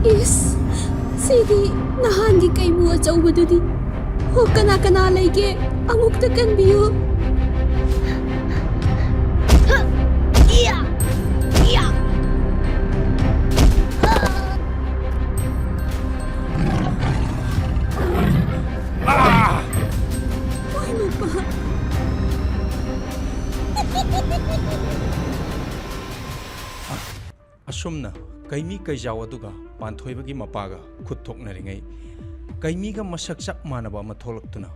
Is Sidi nahangi kay mo achawbadudi. Ho kana lege amukta kanbiyo. Iya. Iya. Ano ba? Asumna Keimi Kaijaw aduga Panthoibagi mapaga khutthoknaringai Keimiga masak chak manaba ama tholaktuna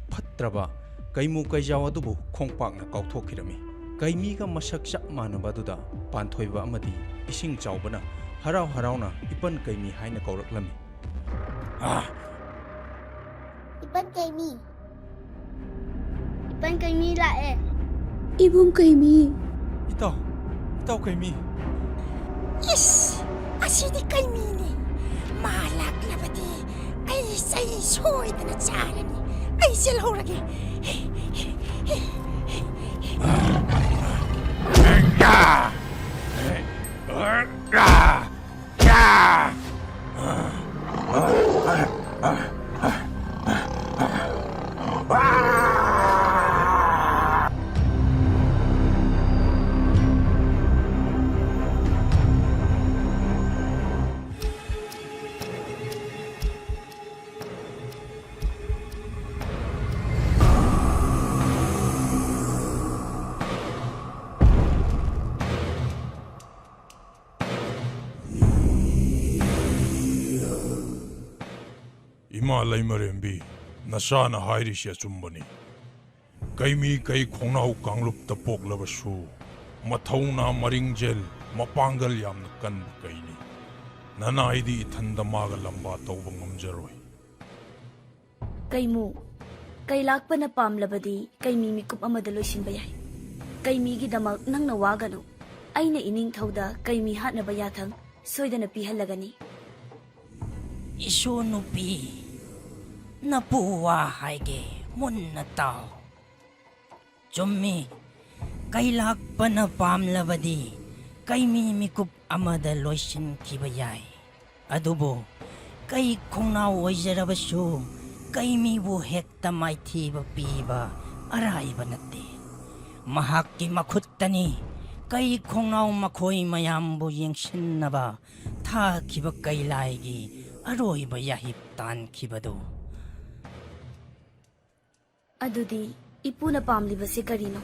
phatraba Keimu Kaijaw adubu khongpakna kauthokirami Keimiga masak chak manaba duda Panthoiba amadi ising chawbana harauna ipan Keimi haina kauraklami Ipan Keimi lae. Ibum Keimi. Itaw Keimi Yes! Asidi Keimi ni. Malak na bati. Ay say soy na tsara ni. Ay silhuragi. Ima Laimarembi, Nasana Hairisha Chumbani. Keimi Kai Konau Kanglup Tapok Lavasu, Matauna Maringjel, Mapangal Yam Kan Kaini. Nanaidi Tandamaga Lamba Tobangam Jeroi. Kaimu, Kailak pa na pamlabadi, Keimi mikup amadalosin bayay. Keimi gidamak nang nawagano, ay na ining tawda Keimi hat na bayatang, soy da napihalagani. Isunupi napuwa haige mun na tao. Jummi kailak pa na pamlabadi Keimi mikup amada loisin kibayay. Adubo kay kung nawajarabasu Keimi buhek tamay tiba piba aray ba nati. Mahaki makutani kay kung naw makoy mayambo yung sinaba ta kiba kailaygi aroy ba yahip tan kibado. Adudi, ipu na pamli ba si Karino?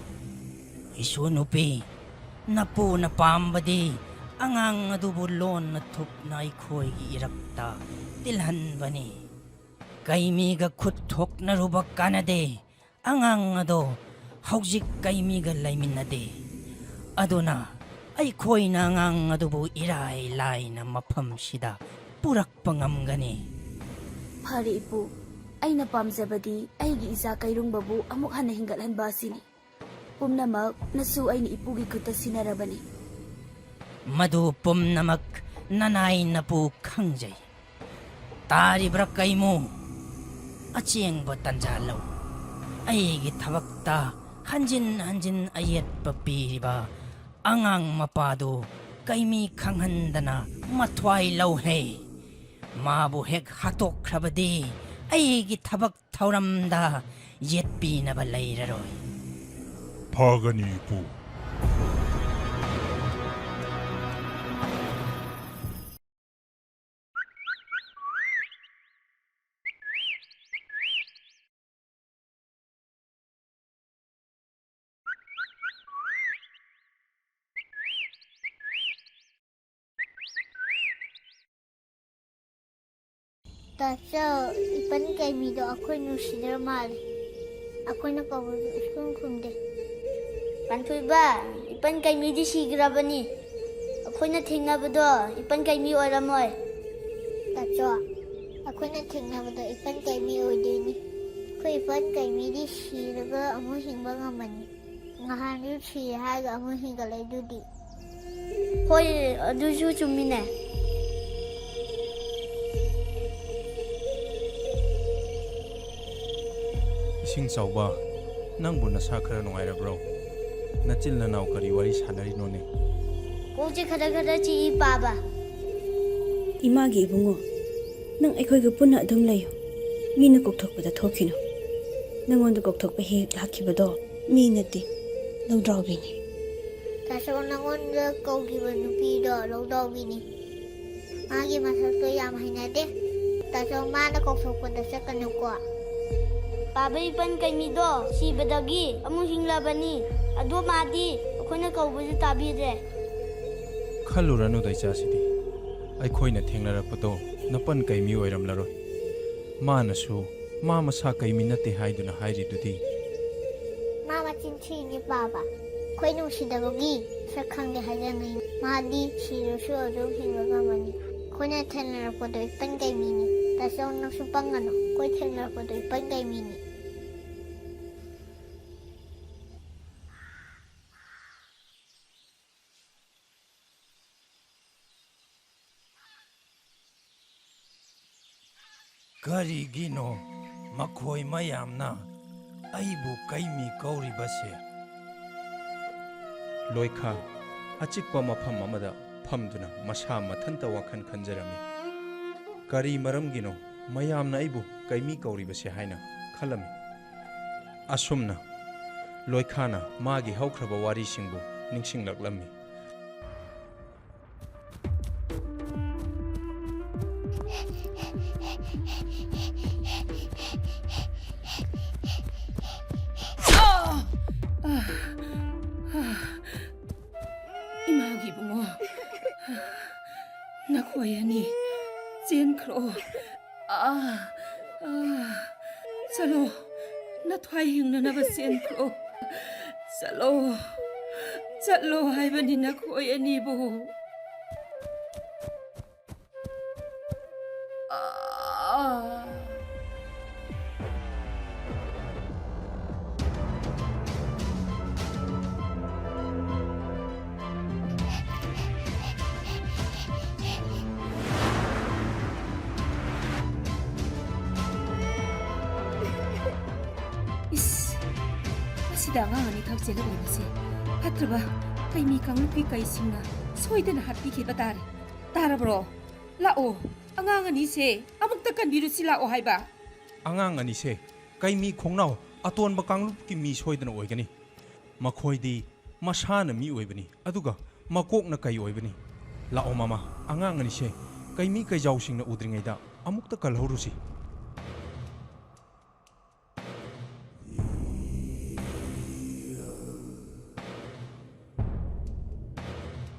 Isunupi, napu na pambadi, angang adubulon na tup na ikoy irakta, tilhan ba ni? Keimiga kuthok na rubak ka na de, angang ado, hausik Keimiga laymin na de. Ado na, ay koy na angang adubo iray-lay na mapamsida, purak pangamgani. Pari ipu, ay napamzabadi ay giisa kayrong babu amuk hanahinggalan basini. Pumnamak nasu ay ni ipugi kuta sinarabani. Madu pumnamak nanay na po kangjay. Tari brakay mo, at siyang batanjalaw. Ay gitawagta, hanjin ayat papiriba, angang mapado, Keimi kanghanda na matway lawhe. Mabuhek hatok krabadi, ay gitabak tauramda, yet pinabalay raroy. Pagani po. Tacho, Ipan Keimi do ako nusidar mali. Ako na kawo iskong kumde. Panthoiba, Ipan Keimi di sigra ba ni? Ako na tingna ba do, Ipan Keimi oramoy. Tacho, ako na tingna ba do, Ipan Keimi odeni. Ko Ipan Keimi di sigra amo hingba ngaman ni. Ngahanyu sihaga amo hinggalay dudi. Hoy, aduju chumine. Ising chawba nangbu nasa khara nungairabro nachil nanaw kari wari sanari none Koche khada chi paba. Imagi ibungo, nang aikoiga punna adum layo. Mina kokthokpada thokino. Nangonda kokthokpa hek lakhibado mi nati lawdrawbini. Taso nangonda kaugiba nupido lawdrawbini. Magi masakto yam hainade. Taso mana kokthokpada sakanako. Baba ipan kaimido sibadagi amung hinglabani. Ado madi akoina kaubuju tabire. Khaluranu daicasidi aikoina thengnarapado napan kaimi oiramlaroi manasu ma masa kaimi nate haiduna hairidudi Mama chinchini baba. Koi nusidabagi sakhangde haijanai. Madi sirusu adum hinglagamani. Koina thengnarapado ipan kaimini. Taso naksupangano koi thengnarapado ipan kaimini. Karigino makhoi mayamna aibu kaimi kauribase loikha achikpa mafam amada famduna masa mathanta wakhan khanjarami kari maramgino mayamna aibu kaimi kauribase haina khalami asumna loikhana magi haukraba wari singbu ningsinglaklammi Imagi bungo. Nakoyani. Jenkro. Salo. Nathwai hingna naba jenkro. Salo haibani nakoyani bo. Angangani thakjela lebase hatraba kaimi kanglupi kaisingna soidana hatpi kheba tare tarabro lao angangani se amukta kanbirusi lao haiba angang ani se kaimi khongnau atonba kanglup ki mi soidana oigani makhoidi masana mi oibani aduga makokna kai oibani lao mama angang ani se kaimi kaijawsingna udringaida amukta kalhaurusi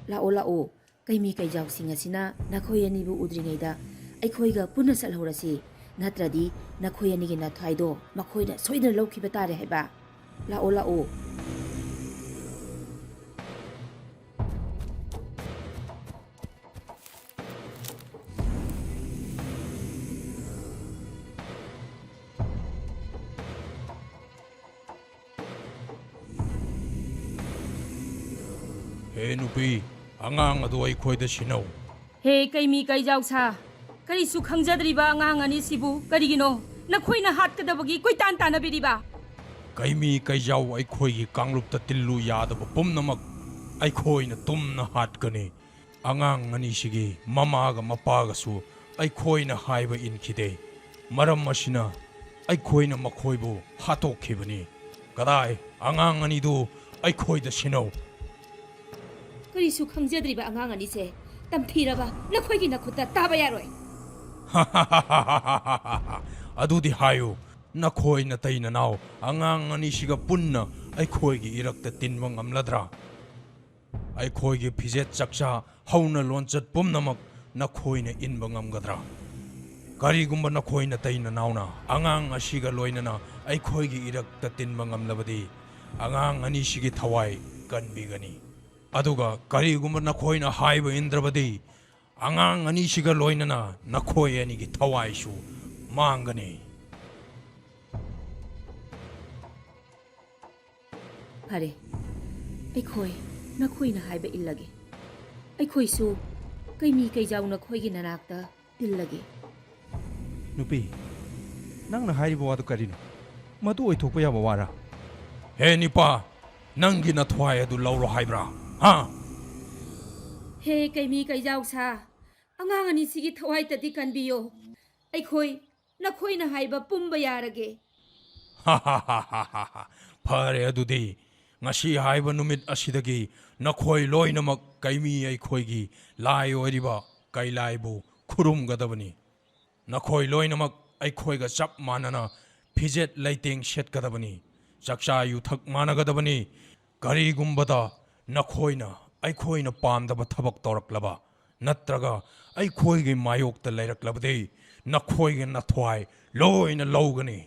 Lao kaimi kaijau singasina nakoyani bu udringaida aikhoiga punna salhorasi natradi nakoyani gi nathaido makoida soidna lawkhiba tare haiba lao He nupi angang adu aikoida sinau. he kaimi kaijau sa kari su khangjadriba angangani sibu karigino nakoina hatkadabagi koitan tanabiriba Kaimi kaijau aikoigi kanglupta tillu yadaba pumnamak aikoina tumna hatkani. Angang ani sigi mamaga mapaga su aikoina haiba inkide. Maram asina aikoina makhoibu hatokhibani. Kadai angang ani du aikoida sinau. kari su khangjadriba angangani se tamthiraba nakhoigi nakhutta taba yaroi Adudi hayu nakhoi na tay na naw angang ani siga punna ay khoi gi irakta tinwang amladra ay khoi gi phijet chakcha hauna lonchat pumnamak nakhoi na inbang amgadra kari gumba nakhoi na tay na naw na angang asiga loina na ay khoi gi irakta tinwang amlabadi angang ani sigi thawai kanbigani aduga kari gumba nakhoi na haiba indrabadi angang ani siga loina na nakhoi ani gi thawai su mangani Pare aikhoi nakhoina haiba illage aikhoi su kaimi kaijau nakhoigi nanakta tillage nupi nangna hairiba wadu karino madu oithokpa yaba wara he nipa nangi na thwai adu lauro haibra ha he kaimi kaijau sa angang ani sigi thawai tadi kanbiyo aikhoi nakhoina haiba pumba yarage ꯐꯔꯦ ꯑꯗꯨꯗꯤ ꯉꯁꯤ ꯍꯥꯏꯕ ꯅꯨꯃꯤꯠ ꯑꯁꯤꯗꯒꯤ ꯅꯈꯣꯏ ꯂꯣꯏꯅꯃꯛ ꯀꯩꯃꯤ ꯑꯩꯈꯣꯏꯒꯤ ꯂꯥꯏ ꯑꯣꯏꯔꯤꯕ ꯀꯩꯂꯥꯏꯕꯨ ꯈꯨꯔꯨꯝꯒꯗꯕꯅꯤ ꯅꯈꯣꯏ ꯂꯣꯏꯅꯃꯛ ꯑꯩꯈꯣꯏꯒ ꯆꯞ ꯃꯥꯟꯅꯅ ꯐꯤꯖꯦꯠ ꯂꯩꯇꯦꯡ ꯁꯦꯠꯀꯗꯕꯅꯤ ꯆꯥꯛꯆꯥ ꯌꯨꯊꯛ ꯃꯥꯟꯅꯒꯗꯕꯅꯤ ꯀꯔꯤꯒꯨꯝꯕꯗ ꯅꯈꯣꯏꯅ ꯑꯩꯈꯣꯏꯅ ꯄꯥꯝꯗꯕ ꯊꯕꯛ ꯇꯧꯔꯛꯂꯕ ꯅꯠꯇ꯭ꯔꯒ ꯑꯩꯈꯣꯏꯒꯤ ꯃꯥꯌꯣꯛꯇ ꯂꯩꯔꯛꯂꯕꯗꯤ ꯅꯈꯣꯏꯒꯤ ꯅꯊ꯭ꯋꯥꯏ ꯂꯣꯏꯅ ꯂꯧꯒꯅꯤ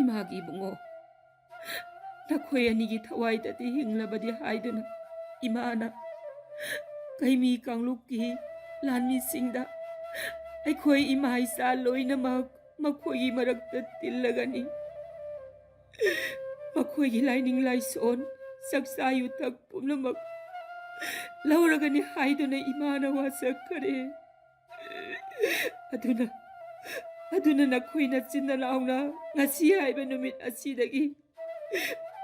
imagi bungo nakhoi anigi thawai tadi hinglabadi haiduna imana kaimi kanglukki lanmi singda aikhoi ima isa loina makhoi gi marakta tillagani makhoi gi lining laison saksa yuthak pumnamak lauragani haiduna imana wasakare aduna nakhoina chinna launa ngasi haiba numit asidagi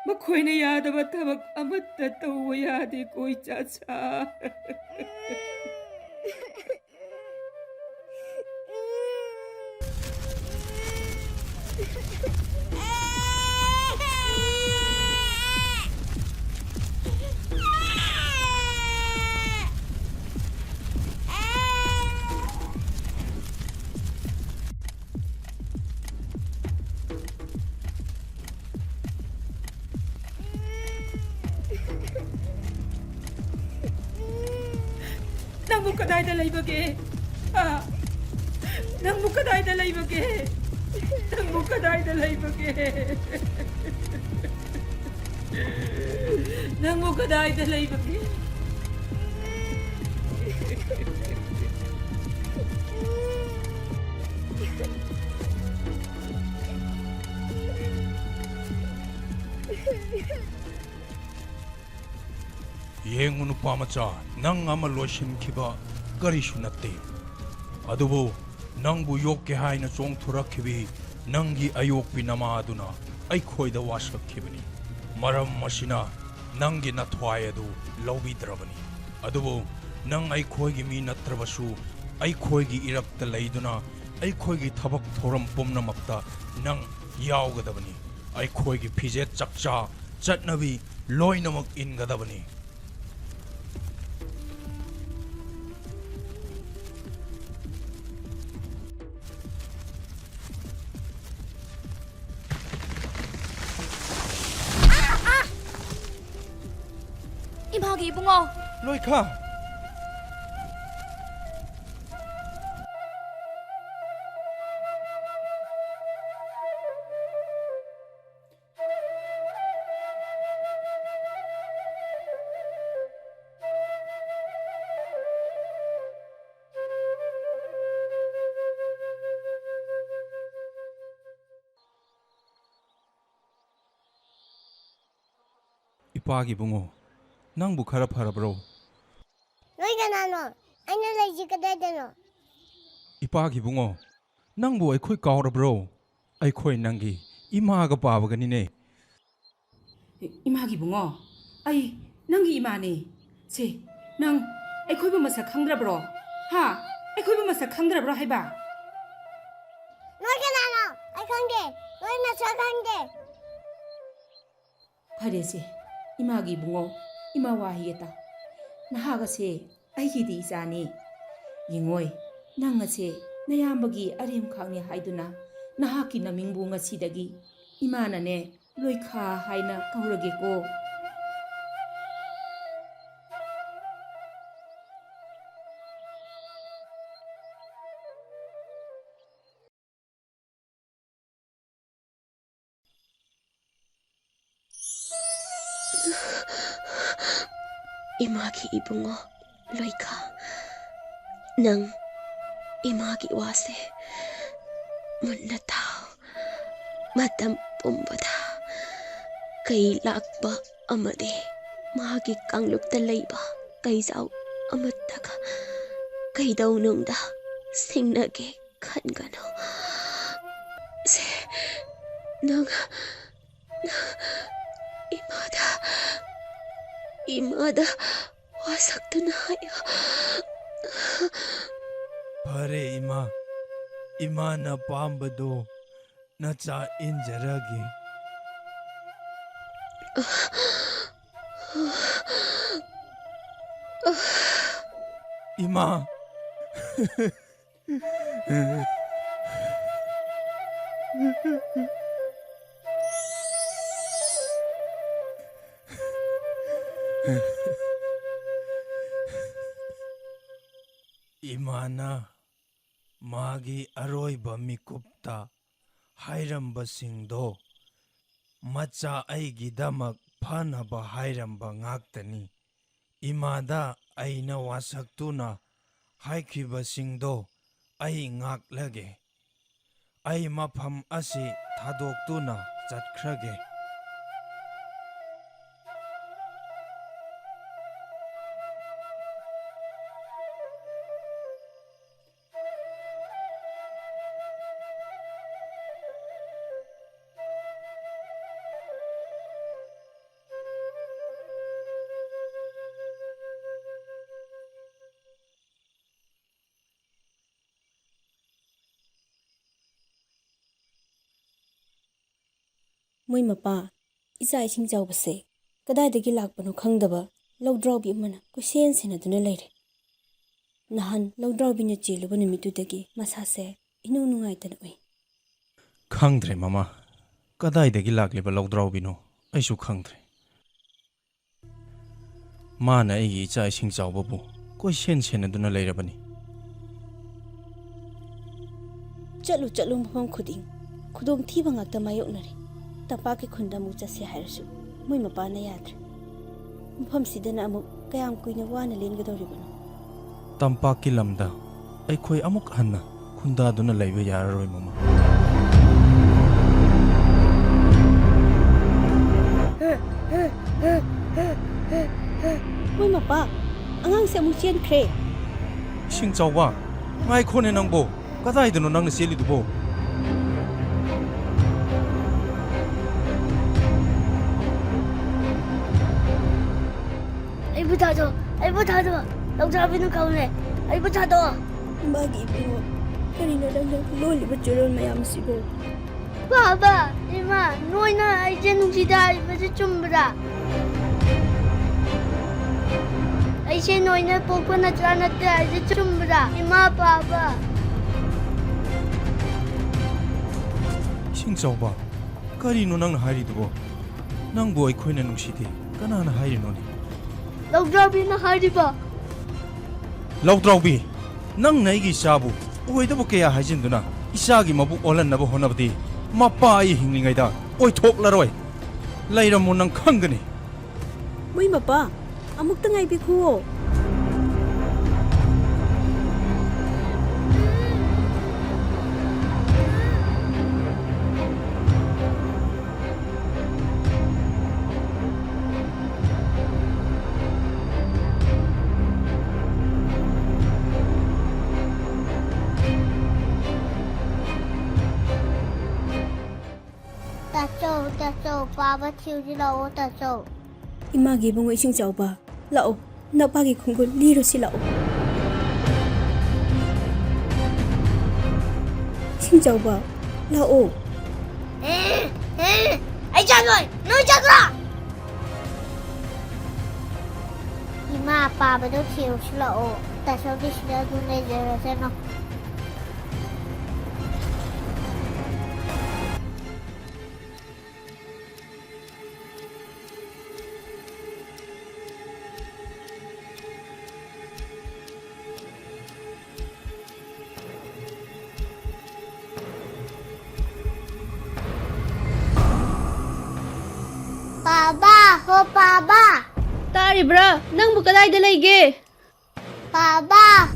makhoina yadaba thabak amatta tawwa yade koi chacha Nangmu kadai da laibage ha nangmu kadai da laibage nangmu kadai da laibage nangmu kadai da laibage ꯌꯦꯡꯉꯨ ꯅꯨꯄꯥ ꯃꯆꯥ ꯅꯪ ꯑꯃ ꯂꯣꯏꯁꯤꯟꯈꯤꯕ ꯀꯔꯤꯁꯨ ꯅꯠꯇꯦ ꯑꯗꯨꯕꯨ ꯅꯪꯕꯨ ꯌꯣꯛꯀꯦ ꯍꯥꯏꯅ ꯆꯣꯡꯊꯣꯔꯛꯈꯤꯕꯤ ꯅꯪꯒꯤ ꯑꯌꯣꯛꯄꯤ ꯅꯃꯥ ꯑꯗꯨꯅ ꯑꯩꯈꯣꯏꯗ ꯋꯥꯁꯛꯈꯤꯕꯅꯤ ꯃꯔꯝ ꯑꯁꯤꯅ ꯅꯪꯒꯤ ꯅꯊ꯭ꯋꯥꯏ ꯑꯗꯨ ꯂꯧꯕꯤꯗ꯭ꯔꯕꯅꯤ ꯑꯗꯨꯕꯨ ꯅꯪ ꯑꯩꯈꯣꯏꯒꯤ ꯃꯤ ꯅꯠꯇ꯭ꯔꯕꯁꯨ ꯑꯩꯈꯣꯏꯒꯤ ꯏꯔꯛꯇ ꯂꯩꯗꯨꯅ ꯑꯩꯈꯣꯏꯒꯤ ꯊꯕꯛ ꯊꯧꯔꯝ ꯄꯨꯝꯅꯃꯛꯇ ꯅꯪ ꯌꯥꯎꯒꯗꯕꯅꯤ ꯑꯩꯈꯣꯏꯒꯤ ꯐꯤꯖꯦꯠ ꯆꯛꯆꯥ ꯆꯠꯅꯕꯤ ꯂꯣꯏꯅꯃꯛ ꯏꯟꯒꯗꯕꯅꯤ 임하기 이붕어 로이카 이빠기 붕어 낭부 카라 파라브로 너희가 나눠 안녕히 지켜다잖아 이빠기 붕어 낭부 아이코이 까오라브로 아이코이 낭기 이마가 바바가니네 imagi bungo ai nangi imane se nang aikhoi ba masa khangrabro ha aikhoi ba masa khangrabro haiba 너희가 나눠 알칸게 너희나 저칸게 farese imagi bungo ima wahiyeta nahaga se aigidi isani yingoi nanga se nayambagi arem khangni haiduna nahaki namingbu ngasidagi imana ne loikha haina kaurage ko 임하기 이붕어 로이카 Nang imagi wase munna tao matam pumbada kay lakba amadi magi kanglupta layba kay zaw amataga kay daw nungda singnage kangano se nang imada wasakta na haya. Pare ima na pambado na cha injaragi. Ima. Imana magi aroiba mikupta hairambasingdo macha aigidamak phanaba hairamba ngaktani. Imada aina wasaktuna haikibasingdo ai ngaklage. Ai mafam asi thadoktuna chatkrage. ꯃꯣꯏ ꯃꯄꯥ ꯏꯆꯥ ꯏꯁꯤꯡ ꯆꯥꯎꯕꯁꯦ ꯀꯗꯥꯏꯗꯒꯤ ꯂꯥꯛꯄꯅꯣ ꯈꯪꯗꯕ ꯂꯧꯗ꯭ꯔꯥꯎꯕꯤ ꯑꯃꯅ ꯀꯣꯏꯁꯦꯟ ꯁꯦꯟꯅꯗꯨꯅ ꯂꯩꯔꯦ꯫ ꯅꯍꯥꯟ ꯂꯧꯗ꯭ꯔꯥꯎꯕꯤꯅ ꯆꯦꯜꯂꯨꯕ ꯅꯨꯃꯤꯠꯇꯨꯗꯒꯤ ꯃꯁꯥꯁꯦ ꯏꯅꯨꯡ ꯅꯨꯡꯉꯥꯏꯇꯅ ꯎꯏ꯫ ꯈꯪꯗ꯭ꯔꯦ ꯃꯃꯥ, ꯀꯗꯥꯏꯗꯒꯤ ꯂꯥꯛꯂꯤꯕ ꯂꯧꯗ꯭ꯔꯥꯎꯕꯤꯅꯣ ꯑꯩꯁꯨ ꯈꯪꯗ꯭ꯔꯦ꯫ ꯃꯥꯅ ꯑꯩꯒꯤ ꯏꯆꯥ ꯏꯁꯤꯡ ꯆꯥꯎꯕꯕꯨ ꯀꯣꯏꯁꯦꯟ ꯁꯦꯟꯅꯗꯨꯅ ꯂꯩꯔꯕꯅꯤ꯫ ꯆꯠꯂꯨ ꯃꯐꯝ ꯈꯨꯗꯤꯡ ꯈꯨꯗꯣꯡꯊꯤꯕ ꯉꯥꯛꯇ ꯃꯥꯌꯣꯛꯅꯔꯤ꯫ ꯇꯝꯄꯥꯛꯀꯤ ꯈꯨꯟꯗ ꯑꯃꯨꯛ ꯆꯠꯁꯦ ꯍꯥꯏꯔꯁꯨ ꯃꯣꯏ ꯃꯄꯥꯅ ꯌꯥꯗ꯭ꯔꯦ꯫ ꯃꯐꯝꯁꯤꯗꯅ ꯑꯃꯨꯛ ꯀꯌꯥꯝ ꯀꯨꯏꯅ ꯋꯥꯅ ꯂꯦꯟꯒꯗꯧꯔꯤꯕꯅꯣ? ꯇꯝꯄꯥꯛꯀꯤ ꯂꯝꯗ ꯑꯩꯈꯣꯏ ꯑꯃꯨꯛ ꯍꯟꯅ ꯈꯨꯟꯗꯥꯗꯨꯅ ꯂꯩꯕ ꯌꯥꯔꯔꯣꯏ ꯃꯃꯥ꯫ ꯃꯣꯏ ꯃꯄꯥ, ꯑꯉꯥꯡꯁꯦ ꯑꯃꯨꯛ ꯆꯦꯟꯈ꯭ꯔꯦ꯫ ꯏꯁꯤꯡ ꯆꯥꯎꯕ, ꯉꯥꯏꯈꯣꯅꯦ ꯅꯪꯕꯣ, ꯀꯗꯥꯏꯗꯅꯣ ꯅꯪꯅ ꯆꯦꯜꯂꯤꯗꯨꯕꯣ? ꯑꯩꯕꯨ ꯊꯥꯗꯣ, ꯂꯧꯗ꯭ꯔꯥꯎꯕꯤꯅ ꯀꯧꯔꯦ, ꯑꯩꯕꯨ ꯊꯥꯗꯣ꯫ ꯏꯃꯥꯒꯤ ꯏꯕꯨꯡꯉꯣ, ꯀꯔꯤꯅꯣ ꯅꯪꯅ ꯂꯣꯜꯂꯤꯕ ꯆꯨꯔꯣꯜ ꯃꯌꯥꯝꯁꯤꯕꯨ? ꯕꯥꯕꯥ, ꯏꯃꯥ, ꯅꯣꯏꯅ ꯑꯩꯁꯦ ꯅꯨꯡꯁꯤꯗ ꯍꯥꯏꯕꯁꯦ ꯆꯨꯝꯕ꯭ꯔꯥ? ꯑꯩꯁꯦ ꯅꯣꯏꯅ ꯄꯣꯛꯄ ꯅꯆꯥ ꯅꯠꯇꯦ ꯍꯥꯏꯁꯦ ꯆꯨꯝꯕ꯭ꯔꯥ? ꯏꯃꯥ, ꯕꯥꯕꯥ. ꯏꯁꯤꯡ ꯆꯥꯎꯕ, ꯀꯔꯤꯅꯣ ꯅꯪꯅ ꯍꯥꯏꯔꯤꯗꯨꯕꯣ? ꯅꯪꯕꯨ ꯑꯩꯈꯣꯏꯅ ꯅꯨꯡꯁꯤꯗꯦ, ꯀꯅꯥꯅ ꯍꯥꯏꯔꯤꯅꯣꯅꯦ? ꯂꯧꯗ꯭ꯔꯥꯎꯕꯤꯅ ꯍꯥꯏꯔꯤꯕ꯫ ꯂꯧꯗ꯭ꯔꯥꯎꯕꯤ, ꯅꯪꯅ ꯑꯩꯒꯤ ꯏꯆꯥꯕꯨ ꯑꯣꯏꯗꯕ ꯀꯌꯥ ꯍꯥꯏꯖꯤꯟꯗꯨꯅ ꯏꯆꯥꯒꯤ ꯃꯕꯨꯛ ꯑꯣꯜꯍꯟꯅꯕ ꯍꯣꯠꯅꯕꯗꯤ ꯃꯄꯥ ꯑꯩ ꯍꯤꯡꯂꯤꯉꯩꯗ ꯑꯣꯏꯊꯣꯛꯂꯔꯣꯏ꯫ ꯂꯩꯔꯝꯃꯣ, ꯅꯪ ꯈꯪꯒꯅꯤ꯫ ꯃꯣꯏ ꯃꯄꯥ, ꯑꯃꯨꯛꯇ ꯉꯥꯏꯕꯤꯈꯨꯋꯣ꯫ ꯇꯥꯆꯧ, ꯄꯥꯕ ꯊꯤꯎꯁꯤ ꯂꯥꯛꯑꯣ ꯇꯥꯆꯧ꯫ ꯏꯃꯥꯒꯤ ꯏꯕꯨꯡꯉꯣ ꯏꯁꯤꯡ ꯆꯥꯎꯕ, ꯂꯥꯛꯑꯣ, ꯅꯄꯥꯒꯤ ꯈꯣꯡꯒꯨꯜ ꯂꯤꯔꯨꯁꯤ ꯂꯥꯛꯑꯣ꯫ ꯏꯁꯤꯡ ꯆꯥꯎꯕ, ꯂꯥꯛꯑꯣ꯫ ꯑꯩ ꯆꯠꯂꯣꯏ, ꯅꯣꯏ ꯆꯠꯈ꯭ꯔꯣ꯫ ꯏꯃꯥ, ꯄꯥꯕꯗꯣ ꯊꯤꯎꯁꯤ ꯂꯥꯛꯑꯣ, ꯇꯥꯆꯧꯗꯤ ꯁꯤꯗ ꯑꯗꯨꯝ ꯂꯩꯖꯔꯁꯅꯣ꯫ Papa! ꯇꯥꯔꯤꯕ꯭ꯔꯥ? ꯅꯪꯕꯨ ꯀꯗꯥꯏꯗ ꯂꯩꯒꯦ? Papa!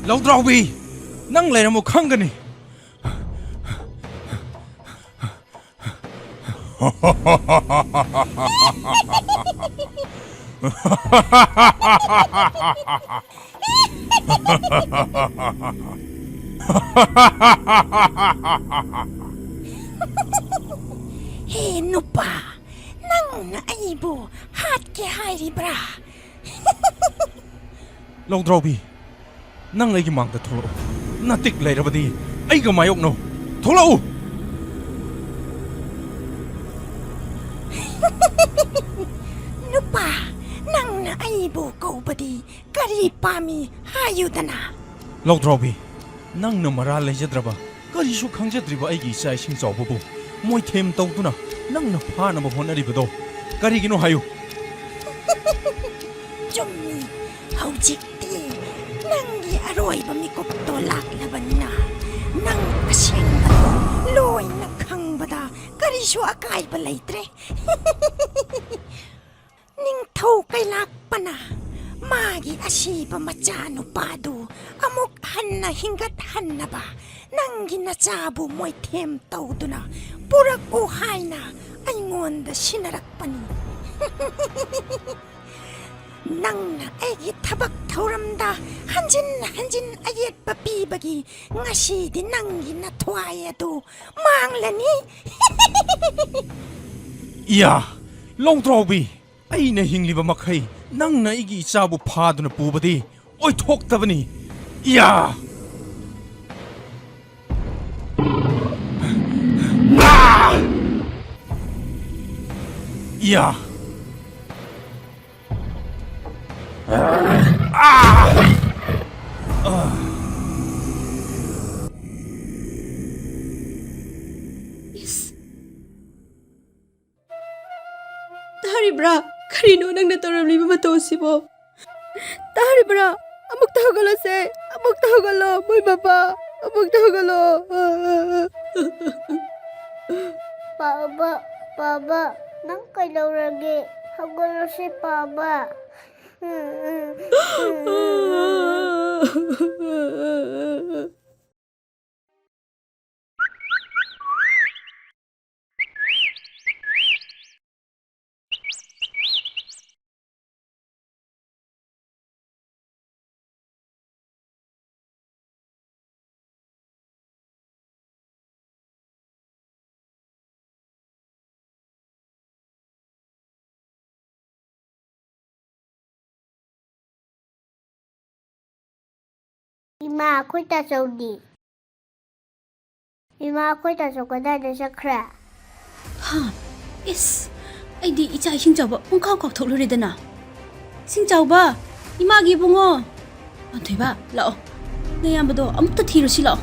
ꯂꯧꯗ꯭ꯔꯥꯎꯕꯤ ꯅꯪ ꯂꯩꯔꯝꯃꯣ ꯈꯪꯒꯅꯤ He nupa, nang na aibo, hat ke hairi bra. ꯂꯧꯗ꯭ꯔꯥꯎꯕꯤ ꯅꯪ ꯑꯩꯒꯤ ꯃꯥꯡꯗ ꯊꯣꯛꯂꯛꯎ ꯅꯇꯤꯛ ꯂꯩꯔꯕꯗꯤ ꯑꯩꯒ ꯃꯥꯌꯣꯛꯅꯧ ꯊꯣꯛꯂꯛꯎ Nupa, nang na aibo kaubadi, kari pami hayudana. ꯂꯧꯗ꯭ꯔꯥꯎꯕꯤ ꯅꯪꯅ ꯃꯔꯥ ꯂꯩꯖꯗ꯭ꯔꯕ ꯀꯔꯤꯁꯨ ꯈꯪꯖꯗ꯭ꯔꯤꯕ ꯑꯩꯒꯤ ꯏꯆꯥ ꯏꯁꯤꯡ ꯆꯥꯎꯕꯕꯨ ꯃꯣꯏꯊꯦꯝ ꯇꯧꯗꯨꯅ ꯅꯪꯅ ꯐꯥꯅꯕ ꯍꯣꯠꯅꯔꯤꯕꯗꯣ ꯀꯔꯤꯒꯤꯅꯣ ꯍꯥꯏꯌꯨ Chummi, haujikti, nangi aroiba mikupto laklabanina. Nang asengba, loy na khangbada, karisu akaiba leitre. Ning thau kay lakpana, magi asiba machano padu, amuk hanna hingat hanna ba, nangi nachabu moy them tauduna, purak uhay na, ay ngonda sinarakpani. Nang na aigi tabak thauramda hanjin ayet papibagi ngasi di nangi na thuay adu manglani. ꯏꯌꯥ ꯂꯧꯗ꯭ꯔꯥꯎꯕꯤ ꯑꯩꯅ ꯍꯤꯡꯂꯤꯕ ꯃꯈꯩ ꯅꯪꯅ ꯑꯩꯒꯤ ꯏꯆꯥꯕꯨ ꯐꯥꯗꯨꯅ ꯄꯨꯕꯗꯤ ꯑꯣꯏꯊꯣꯛꯇꯕꯅꯤ ꯏꯌꯥ ꯏꯌꯥ Taribra, karino nang natorami ba matosibo? Taribra, amuk tahagalo se, amuk tahagalo, boy baba, amuk tahagalo. Baba, nang kailaw lagi. Hagalo si Baba. Ima, ako'y tasaw di. Ima, ako'y tasaw ka dahil sa kra. Ha, is, ay di icha ising chawba pungkaw thokloridana. Sing chawba, imagi bungo. Anthoiba, lao. Nayambado amukta thirusi lao.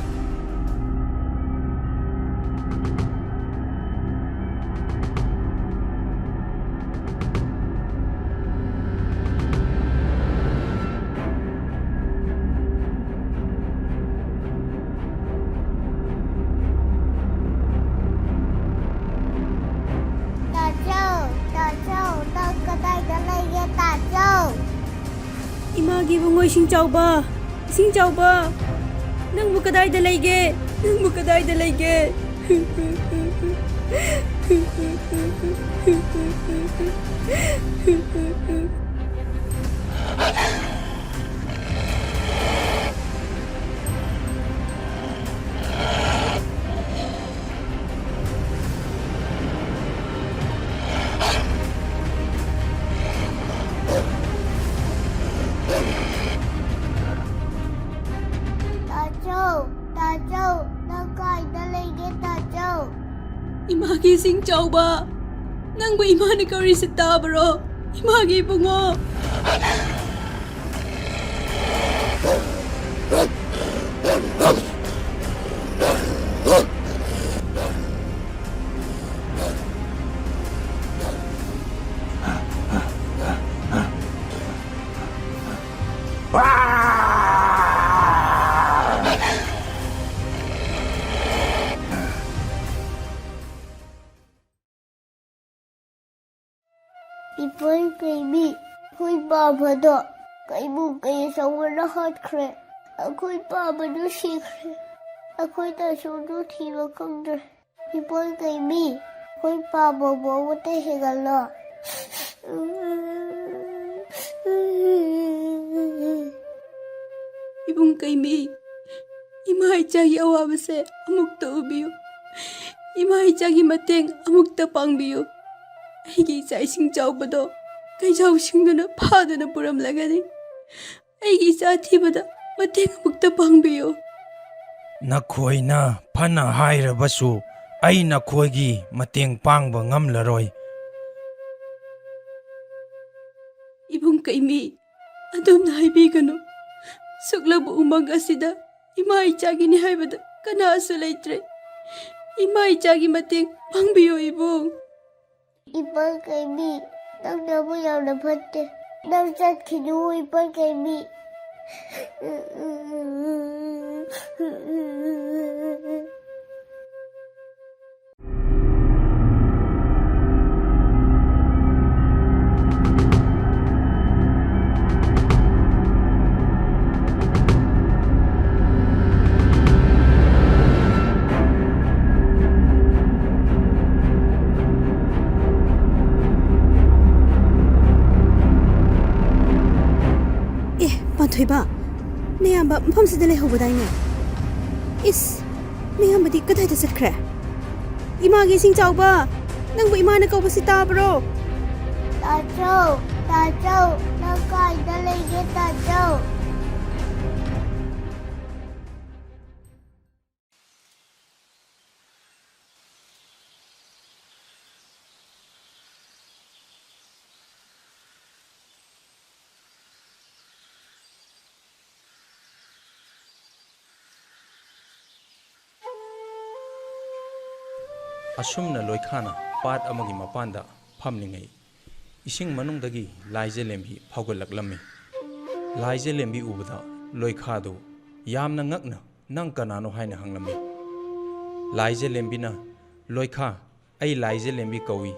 Tasaw, nang katay dalay ya tasaw. Imagi bungo ising chawba. Ising chawba. Nang bukaday dalayge. Nang bukaday dalayge. Tasaw, nang kay dalayge tasaw. Imagi ising chawba. Nang ba ima na karisita bro? Imagi bungo. Ipon Keimi, huy babado. Kaimu kayo sa wala hot crack. Ako'y pabado sikre. Ako'y tasudo tiba kongdre. Ipon Keimi. Ako'y pababawa te higala. Ibong Keimi, ima ichagi awabase amukta ubiyo. Ima ichagi mateng amukta pangbiyo. Aigi icha ising chawbado kaijawsingduna phaduna puramlagani. Aigi icha thibada mateng amukta pangbiyo. Nakhoina phana hairabasu ai nakhoigi mateng pangba ngamlaroi. Ibong Keimi, adumna haibigano. Suklabu umag asida ima ichagini haibada kanaasu leitre. Ima ichagi mateng pangbiyo ibong. Ipon Keimi. Nang nabu yaw na pate. Nang chat kinu Ipon Keimi. Pantoiba, nayamba mfamsida lehobadayne. Is, nayambadi kadayda satkre? Imagi sing chawba, nangbu imana kawbasi tabro. Tachaw, nang kaida lege tachaw. Asumna loikhana pat amagi mapanda phamningai ising manungdagi laije lembi phaugalaklammi laije lembi ubada loikhado yamna ngakna nang kanano haina hanglammi laije lembina loikha ai laije lembi kawi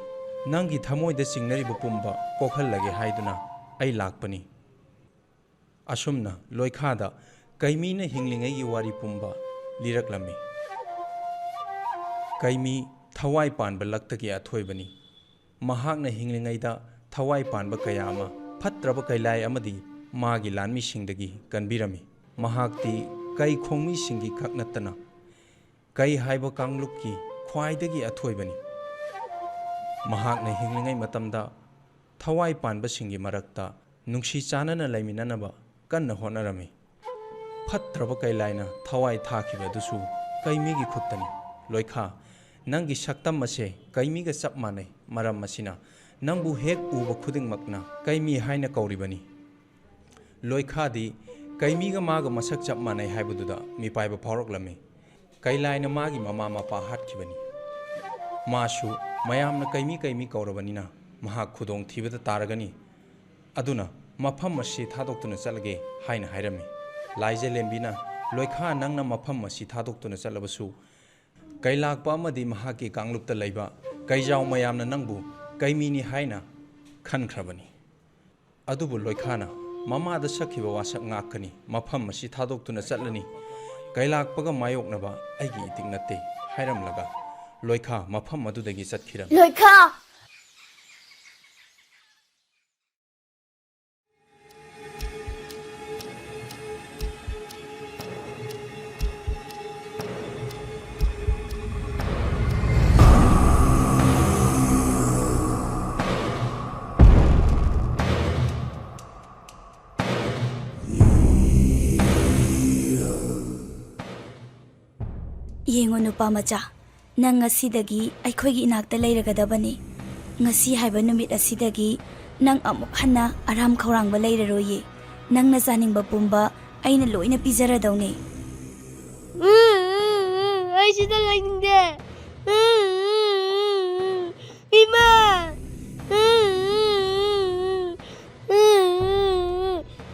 nangi thamoida singnari bupumba kokhallage haiduna ai lakpani asumna loikhada kaimina hinglingai gi wari pumba liraklammi Keimi thawai panba laktagi athoibani mahakna hinglingaida thawai panba kayama phatraba kailai amadi magi lanmi singdagi kanbirami mahakti kai khongmi singi khaknatana kai haiba kanglukki khwaidagi athoibani mahakna hinglingai matamda thawai panba singi marakta nungsi chanana laiminanaba kanna honarami phatraba kailaina thawai thakiba dusu kaimigi khuttani loikha nangi saktam ase kaimiga chap manai maram masina nangbu hek uba khuding makna kaimi haina kauribani loikhadi kaimiga maga masak chap manai haibududa mi paiba phauroklami kailaina magi mama mapa hatkibani masu mayamna kaimi kaurabanina maha khudong thibada taragani aduna mafam masi thadoktuna chalage haina hairami laije lembina loikha nangna mafam masi thadoktuna chalabasu kailakpa amadi mahaki kanglupta laiba kaijau mayamna nangbu kaimini haina khankrabani adubu loikhana mamada sakhiba wasak ngakani mafam masi thadoktuna chatlani kailakpaga mayoknaba aigi itik natte hairamlaga loikha mafam adudagi chatkiram Loikha! Yengo nupa macha, nang ngasidagi aikoigi inakta leiragadabani. Ngasi haiba numit asidagi nang amuk hana aram khaurangba leiraroye. Nang na chaningba pumba aina loina pijaradawne. Ay sida lainingde. Ima!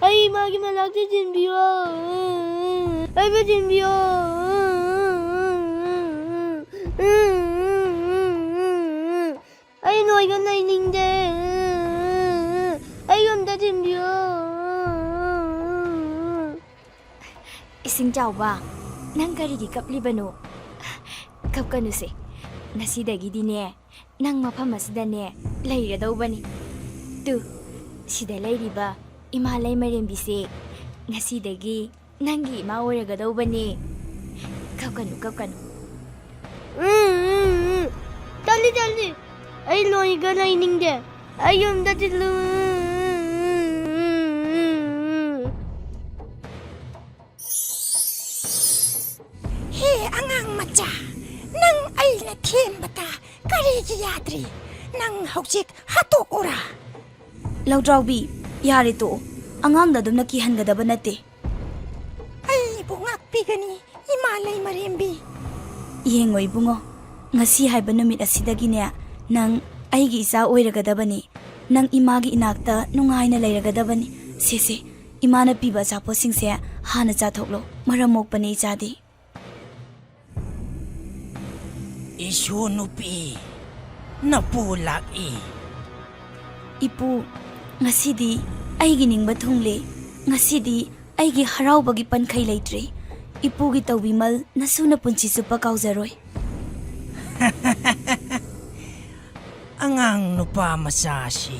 Ay imagi malakti jinbiyo. Ay ba jinbiyo? Ay noiga lainingde. Ay yomda jinbiyo. Ising chawba, nang karigi kaplibano. Kapkanu se, nasidagi dine, nang mapamasdane, layradawbani. Tu, sida layriba, imalay marimbise, nasidagi, nangi ima oragadawbani. Kapkanu. Dali. Ay loy ga lining de. Ayun dati He angang macha, nang ay na tiem bata, karigi yadri, nang hausik hatok ora. Laudraubi, yari to. Angang na dum nakihangadaba nate. Ay bungak pigani, imalay marimbi. Yengoy bungo, ngasi haiba numit asidagine nang aigi isa oiragadabani, nang imagi inakta nungay na layragadabani. Sisi, imana piba sapo singse hana chathoklo, maramok pani ichadi. Isu nupi, napulak Ipu, ngasidi aigi ningba thungle, ngasidi aigi haraubagi pankhay laytre. Ipugi tawbimal nasuna punchi supa kauzaroi. Angang nupa masasi,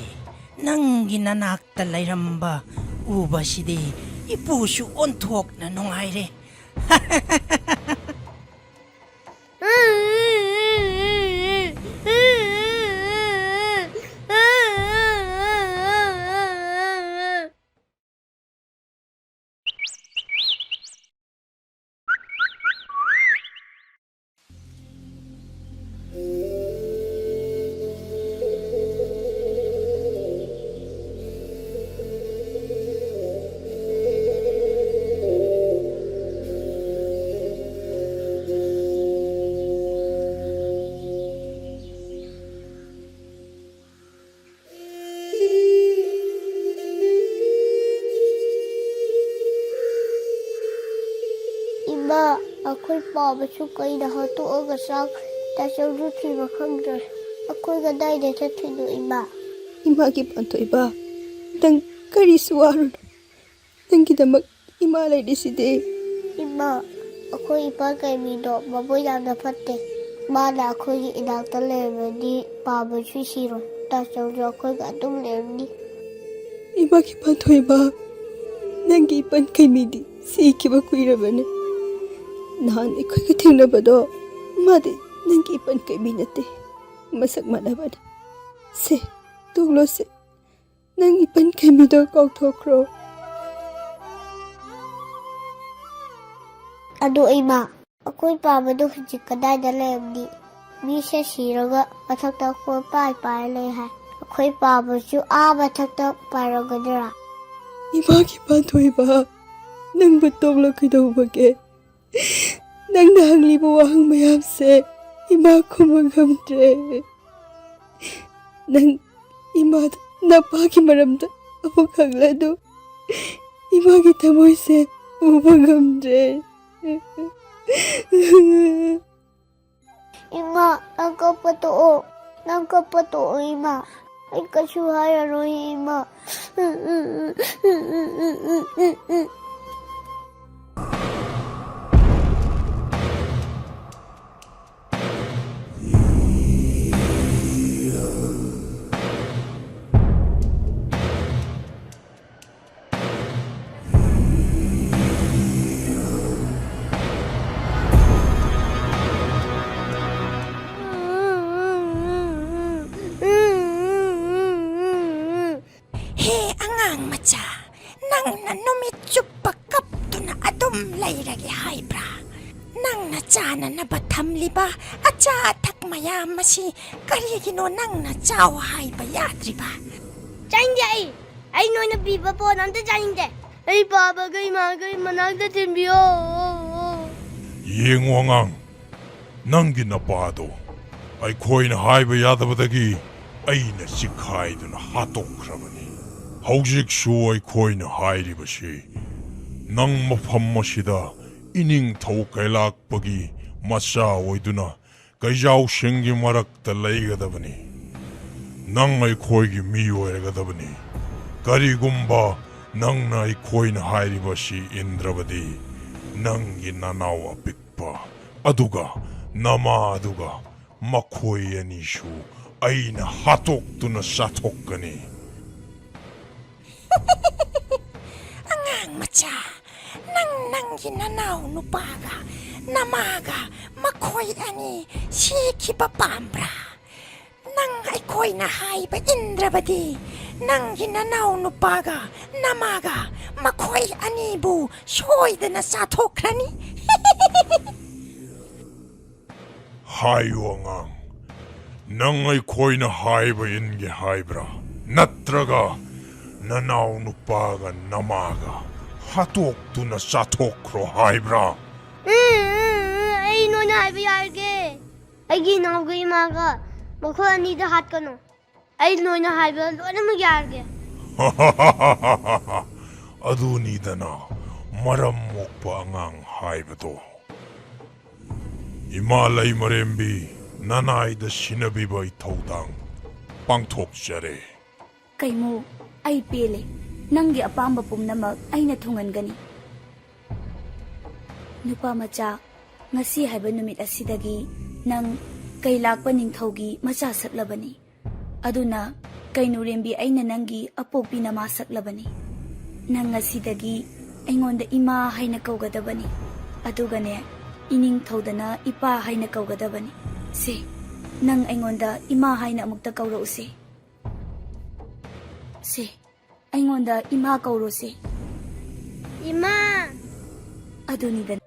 nang ginanakta layramba, uba sidi, ipusu ontok na nungayre. Iba, ako'y pabaso kay nahatuog asak, tasaw ruti makangdar. Ako'y gaday na sa tino iba. Imagi panto iba. Nang karisuwaron. Nang gidamak imalay di side. Iba, ako'y iba kay Mido, baboy lang napate. Mana ako'y inagtalim di pabaso siro. Tasaw rin ako'y gatong lerni. Imagi panto iba. Nang gipan kay Midi. Siki ba kuirabane. Nahan iko'y katingnabado. Madi, nang gipan kay Minate. Masak manaban. Se, tunglo se. Nang ipan kay Mido kautokro. Ano iba, ako'y pamado hijik kaday na lemni. Misa siraga, matakta ko pay lehay. Ako'y pamaso matakta para gadara. Imagi panto iba. Nang batong lang daw bage. Nang nahangli mo ang mayamse, ima ko magamdre. Nang ima napagi maramda ang hanglado. Imagi tamoy se umagamdre. Ima, nagkapatoo. Nagkapatoo, Ima. Ay kasuhaya ro, Ima. Nang nanumit supakap to na adom layragi haibra. Nang nachana na batamli ba at sa atak mayama si karigino nang nachaw haiba yadri ba. Changjay! Ay no nabiba po nanda changjay. Ay babagay magay managdatimbiyo. Yengwangang, nang ginapado, ay ko'y na haiba yadabadagi, ay nasikhay na hatok krabani. Hausiksu ay ko'y na hairibasi, nang mapammasida, ining tau kailakpagi, masa oiduna, kayjaw shingi marakta laygadabani. Nang ay ko'y gimiyo aygadabani, karigumba, nang na ay ko'y na hairibasi indrabadi, ꯅꯪꯒꯤ ꯅꯅꯥꯎ ꯑꯄꯤꯛꯄ ꯑꯗꯨꯒ ꯅꯃꯥ ꯑꯗꯨꯒ ꯃꯈꯣꯏ ꯑꯅꯤꯁꯨ ꯑꯩꯅ ꯍꯥꯠꯇꯣꯛꯇꯨꯅ ꯆꯥꯊꯣꯛꯀꯅꯤ. ꯑꯉꯥꯡ ꯃꯆꯥ, ꯅꯪꯒꯤ ꯅꯅꯥꯎ ꯅꯨꯄꯥꯒ ꯅꯃꯥꯒ ꯃꯈꯣꯏ ꯑꯅꯤ ꯁꯤꯈꯤꯕ ꯄꯥꯝꯕ꯭ꯔꯥ? ꯅꯪ ꯑꯩꯈꯣꯏꯅ ꯍꯥꯏꯕ ꯏꯟꯗ꯭ꯔꯕꯗꯤ ꯅꯪꯒꯤ ꯅꯅꯥꯎ ꯅꯨꯄꯥꯒ ꯅꯃꯥꯒ ꯃꯈꯣꯏ ꯑꯅꯤꯕꯨ ꯁꯣꯏꯗꯅ ꯆꯥꯊꯣꯛꯈ꯭ꯔꯅꯤ. ꯍꯥꯏꯌꯨ ꯑꯉꯥꯡ, ꯅꯪ ꯑꯩꯈꯣꯏꯅ ꯍꯥꯏꯕ ꯏꯟꯒꯦ ꯍꯥꯏꯕ꯭ꯔꯥ? ꯅꯠꯇ꯭ꯔꯒ ꯅꯅꯥꯎ ꯅꯨꯄꯥꯒ ꯅꯃꯥꯒ ꯍꯥꯠꯇꯣꯛꯇꯨꯅ ꯆꯥꯊꯣꯛꯈ꯭ꯔꯣ ꯍꯥꯏꯕ꯭ꯔꯥ? ꯑꯩ ꯅꯣꯏꯅ ꯍꯥꯏꯕ ꯌꯥꯔꯒꯦ. ꯑꯩꯒꯤ ꯏꯅꯥꯎꯒ ꯏꯃꯥꯒ ꯃꯈꯣꯏ ꯑꯅꯤꯗ ꯍꯥꯠꯀꯅꯨ. ꯑꯩ ꯅꯣꯏꯅ ꯍꯥꯏꯕ ꯂꯣꯏꯅꯃꯛ ꯌꯥꯔꯒꯦ. ꯑꯗꯨꯅꯤꯗꯅ ꯃꯔꯝ ꯃꯣꯛꯄ ꯑꯉꯥꯡ ꯍꯥꯏꯕꯗꯣ. ꯏꯃꯥ ꯂꯩꯃꯔꯦꯝꯕꯤ ꯅꯅꯥꯏꯗ ꯁꯤꯟꯅꯕꯤꯕ ꯏꯊꯧꯗꯥꯡ ꯄꯥꯡꯊꯣꯛꯆꯔꯦ. ꯀꯩꯃꯣ, ꯑꯩ ꯄꯦꯜꯂꯦ. ꯅꯪꯒꯤ ꯑꯄꯥꯝꯕ ꯄꯨꯝꯅꯃꯛ ꯑꯩꯅ ꯊꯨꯡꯍꯟꯒꯅꯤ. ꯅꯨꯄꯥ ꯃꯆꯥ, ꯉꯁꯤ ꯍꯥꯏꯕ ꯅꯨꯃꯤꯠ ꯑꯁꯤꯗꯒꯤ ꯅꯪ ꯀꯩꯂꯥꯛꯄ ꯅꯤꯡꯊꯧꯒꯤ ꯃꯆꯥ ꯁꯛꯂꯕꯅꯤ. ꯑꯗꯨꯅ ꯀꯩꯅꯨꯔꯦꯝꯕꯤ ꯑꯩꯅ ꯅꯪꯒꯤ ꯑꯄꯣꯛꯄꯤ ꯅꯃꯥ ꯁꯛꯂꯕꯅꯤ. ꯅꯪ ꯉꯁꯤꯗꯒꯤ ꯑꯩꯉꯣꯟꯗ ꯏꯃꯥ ꯍꯥꯏꯅ ꯀꯧꯒꯗꯕꯅꯤ. ꯑꯗꯨꯒꯅꯦ, ꯏꯅꯤꯡꯊꯧꯗꯅ ꯏꯄꯥ ꯍꯥꯏꯅ ꯀꯧꯒꯗꯕꯅꯤ. ꯁꯦ, ꯅꯪ ꯑꯩꯉꯣꯟꯗ ꯏꯃꯥ ꯍꯥꯏꯅ ꯑꯃꯨꯛꯇ ꯀꯧꯔꯛꯎꯁꯦ. ꯁꯦ, ꯑꯩꯉꯣꯟꯗ ꯏꯃꯥ ꯀꯧꯔꯣꯁꯦ. 이마! ꯑꯗꯨꯅꯤꯗ.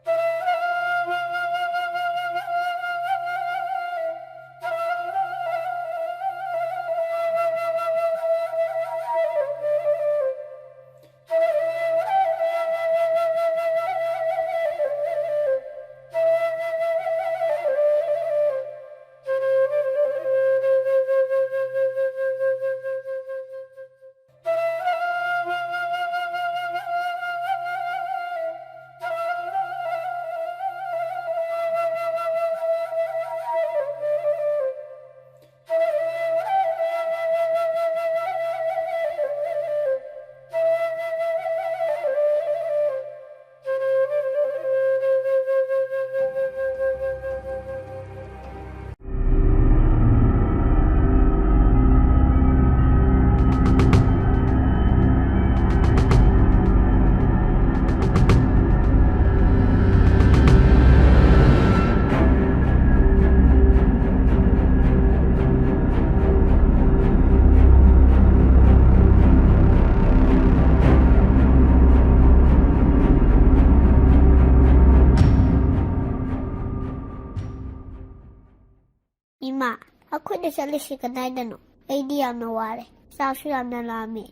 이마, 아쿠데 셀리시 그나이다노. 에이디 얌나 와레. 사수 얌나 라미.